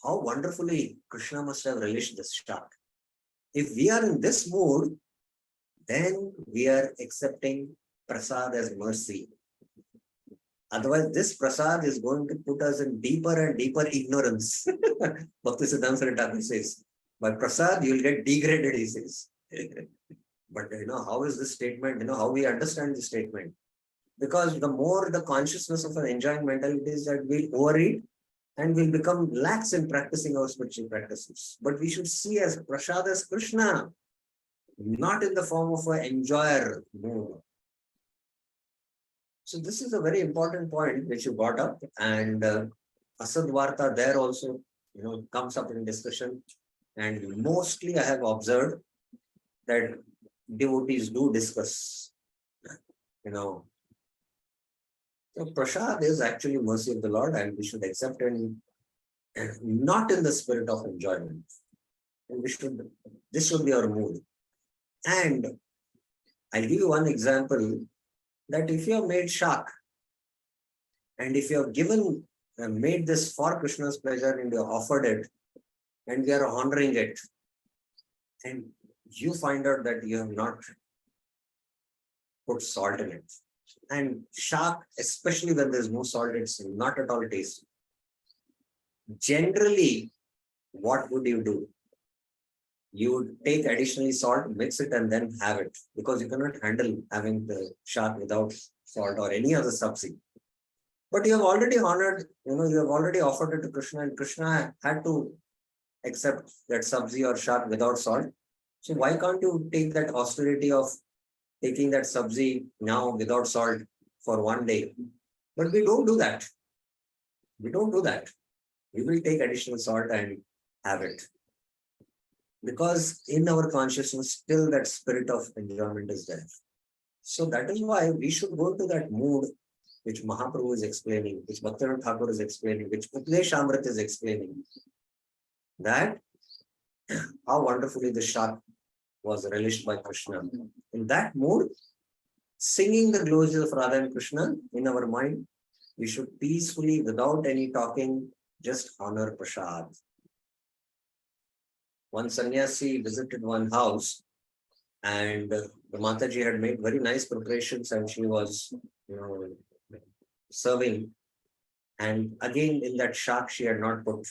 how wonderfully Krishna must have relished this Shak. If we are in this mood, then we are accepting prasad as mercy. Otherwise, this prasad is going to put us in deeper and deeper ignorance. Bhakti Siddhanta Saraswati Thakur says, by prasad, you will get degraded, he says. But how is this statement, how we understand this statement? Because the more the consciousness of an enjoying mentality is that we'll overeat and we'll become lax in practicing our spiritual practices. But we should see as prasad as Krishna, not in the form of an enjoyer. No. So this is a very important point which you brought up, and Asadvarta there also, comes up in discussion. And mostly I have observed that devotees do discuss, So prasad is actually mercy of the Lord, and we should accept it, and not in the spirit of enjoyment. And this should be our mood. And I'll give you one example, that if you have made shak, and if you have made this for Krishna's pleasure and you have offered it, and we are honoring it, and you find out that you have not put salt in it. And shak, especially when there's no salt, it's not at all tasty. Generally, what would you do? You would take additionally salt, mix it, and then have it, because you cannot handle having the shak without salt or any other sabzi. But you have already honored, you have already offered it to Krishna, and Krishna had to accept that sabzi or shak without salt. So why can't you take that austerity of taking that sabzi now without salt for one day? But we don't do that. We don't do that. We will take additional salt and have it. Because in our consciousness, still that spirit of enjoyment is there. So that is why we should go to that mood which Mahaprabhu is explaining, which Bhaktivinoda Thakur is explaining, which Upadesh Amrit is explaining, that how wonderfully the shak was relished by Krishna. In that mood, singing the glories of Radha and Krishna in our mind, we should peacefully, without any talking, just honor prasad. One sannyasi visited one house, and the Mataji had made very nice preparations, and she was, serving. And again, in that shak, she had not put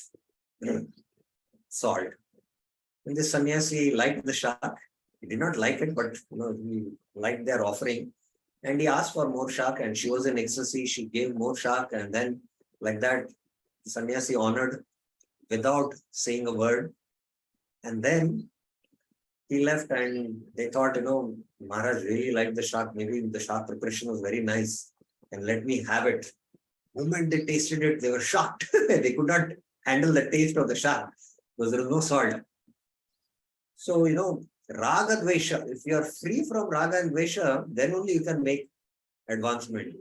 salt. And the sannyasi liked the shak. He did not like it, but he liked their offering. And he asked for more shak, and she was in ecstasy. She gave more shak, and then like that, the sannyasi honored without saying a word. And then he left, and they thought, Maharaj really liked the shak. Maybe the shak preparation was very nice, and let me have it. The moment they tasted it, they were shocked. They could not handle the taste of the shak because there was no salt. So, Raga Dvesha, if you are free from Raga and Dvesha, then only you can make advancement.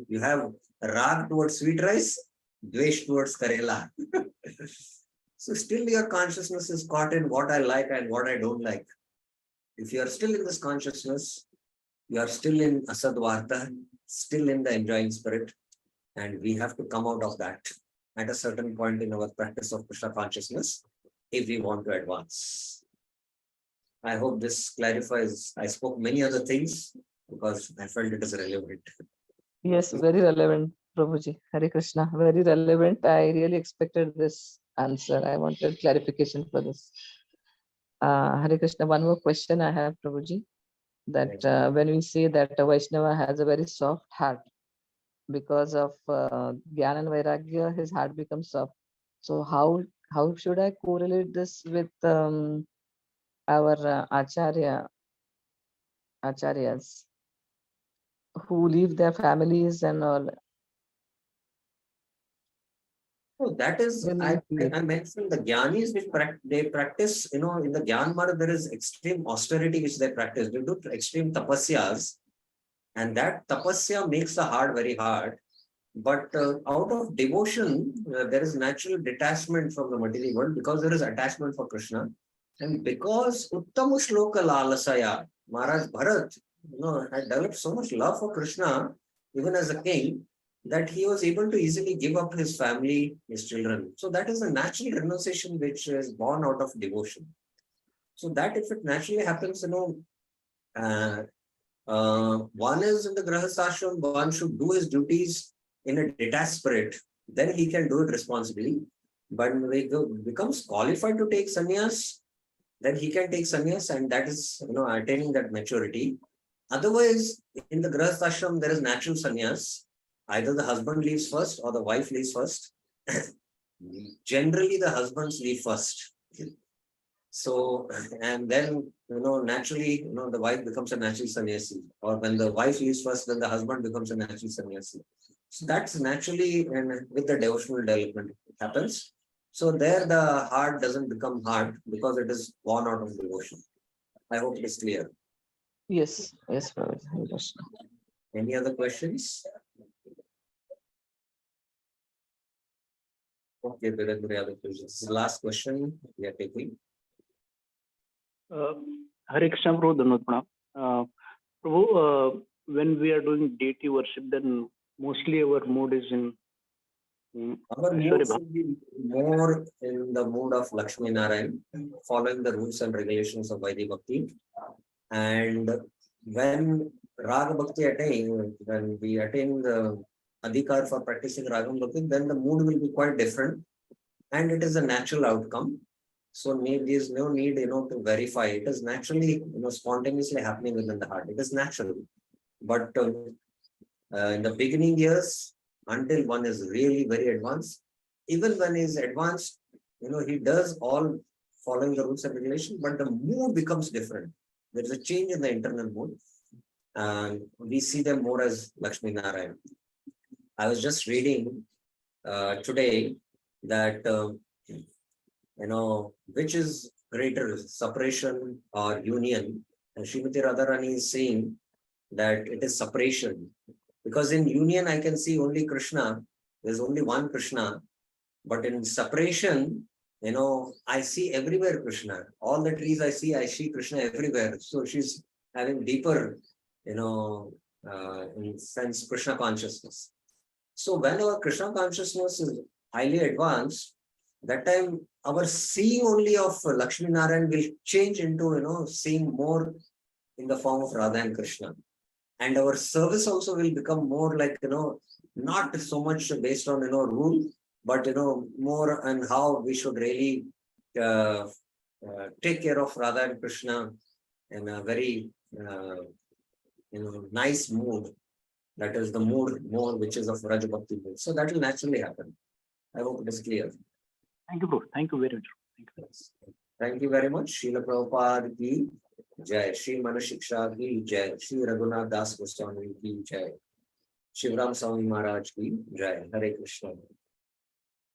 You have Rag towards sweet rice, Dvesh towards Karela. So still your consciousness is caught in what I like and what I don't like. If you are still in this consciousness, you are still in Asadvarta, still in the enjoying spirit, and we have to come out of that at a certain point in our practice of Krishna consciousness if we want to advance. I hope this clarifies. I spoke many other things because I felt it is relevant. Yes, very relevant, Prabhuji. Hare Krishna, very relevant. I really expected this answer. I wanted clarification for this. Hare Krishna, one more question I have, Prabhuji. That when we say that a Vaishnava has a very soft heart, because of Gyan and Vairagya, his heart becomes soft. So how should I correlate this with our acharyas who leave their families and all? Oh, that is, I mentioned the Gyanis which they practice, in the Gyan Marg, there is extreme austerity which they practice. They do extreme tapasyas, and that tapasya makes the heart very hard. But out of devotion, there is natural detachment from the material world because there is attachment for Krishna. And because Uttamu Shloka Lalasaya, Maharaj Bharat, had developed so much love for Krishna, even as a king, that he was able to easily give up his family, his children. So that is a natural renunciation which is born out of devotion. So that if it naturally happens, one is in the Grahasashram, one should do his duties in a detached spirit, then he can do it responsibly. But when he becomes qualified to take sannyas, then he can take sannyas, and that is, attaining that maturity. Otherwise, in the Grahastha ashram, there is natural sannyas. Either the husband leaves first or the wife leaves first. Generally, the husbands leave first. So, and then, naturally, the wife becomes a natural sannyasi. Or when the wife leaves first, then the husband becomes a natural sannyasi. So that's naturally, and with the devotional development, it happens. So there the heart doesn't become hard because it is born out of devotion. I hope it is clear. Yes, yes, Prabhuji. Hare Krishna. Any other questions? Okay, there are other questions. This is the last question we are taking. Hare Krishna, Prabhu, Dhanavad Pranam. Prabhu, when we are doing deity worship, then mostly our mood is in Our mood Aishwarya Bhakti. should be more in the mood of Lakshmi Narayan, following the rules and regulations of Vaidhi Bhakti. And when Raga Bhakti attain, when we attain the Adhikar for practicing Raga Bhakti, then the mood will be quite different. And it is a natural outcome. So there is no need, to verify. It is naturally, spontaneously happening within the heart. It is natural. But in the beginning years, until one is really very advanced, even when he is advanced, he does all following the rules and regulations, but the mood becomes different. There is a change in the internal mood. And we see them more as Lakshmi Narayan. I was just reading today that, which is greater, separation or union? And Srimati Radharani is saying that it is separation. Because in union, I can see only Krishna. There's only one Krishna. But in separation, I see everywhere Krishna. All the trees I see Krishna everywhere. So she's having deeper, in sense, Krishna consciousness. So when our Krishna consciousness is highly advanced, that time our seeing only of Lakshmi Narayan will change into, seeing more in the form of Radha and Krishna. And our service also will become more like, not so much based on, rule, but, more on how we should really take care of Radha and Krishna in a very, nice mood. That is the mood more, which is of Raja Bhakti mood. So that will naturally happen. I hope it is clear. Thank you, Prabhu. Thank you very much. Thank you. Thank you very much. Srila Prabhupada ki Jai. Shri Manah Shiksha ki Jai. Shri Raghunath Das Goswami ki Jai. Shivram Swami Maharaj ki Jai. Hare Krishna.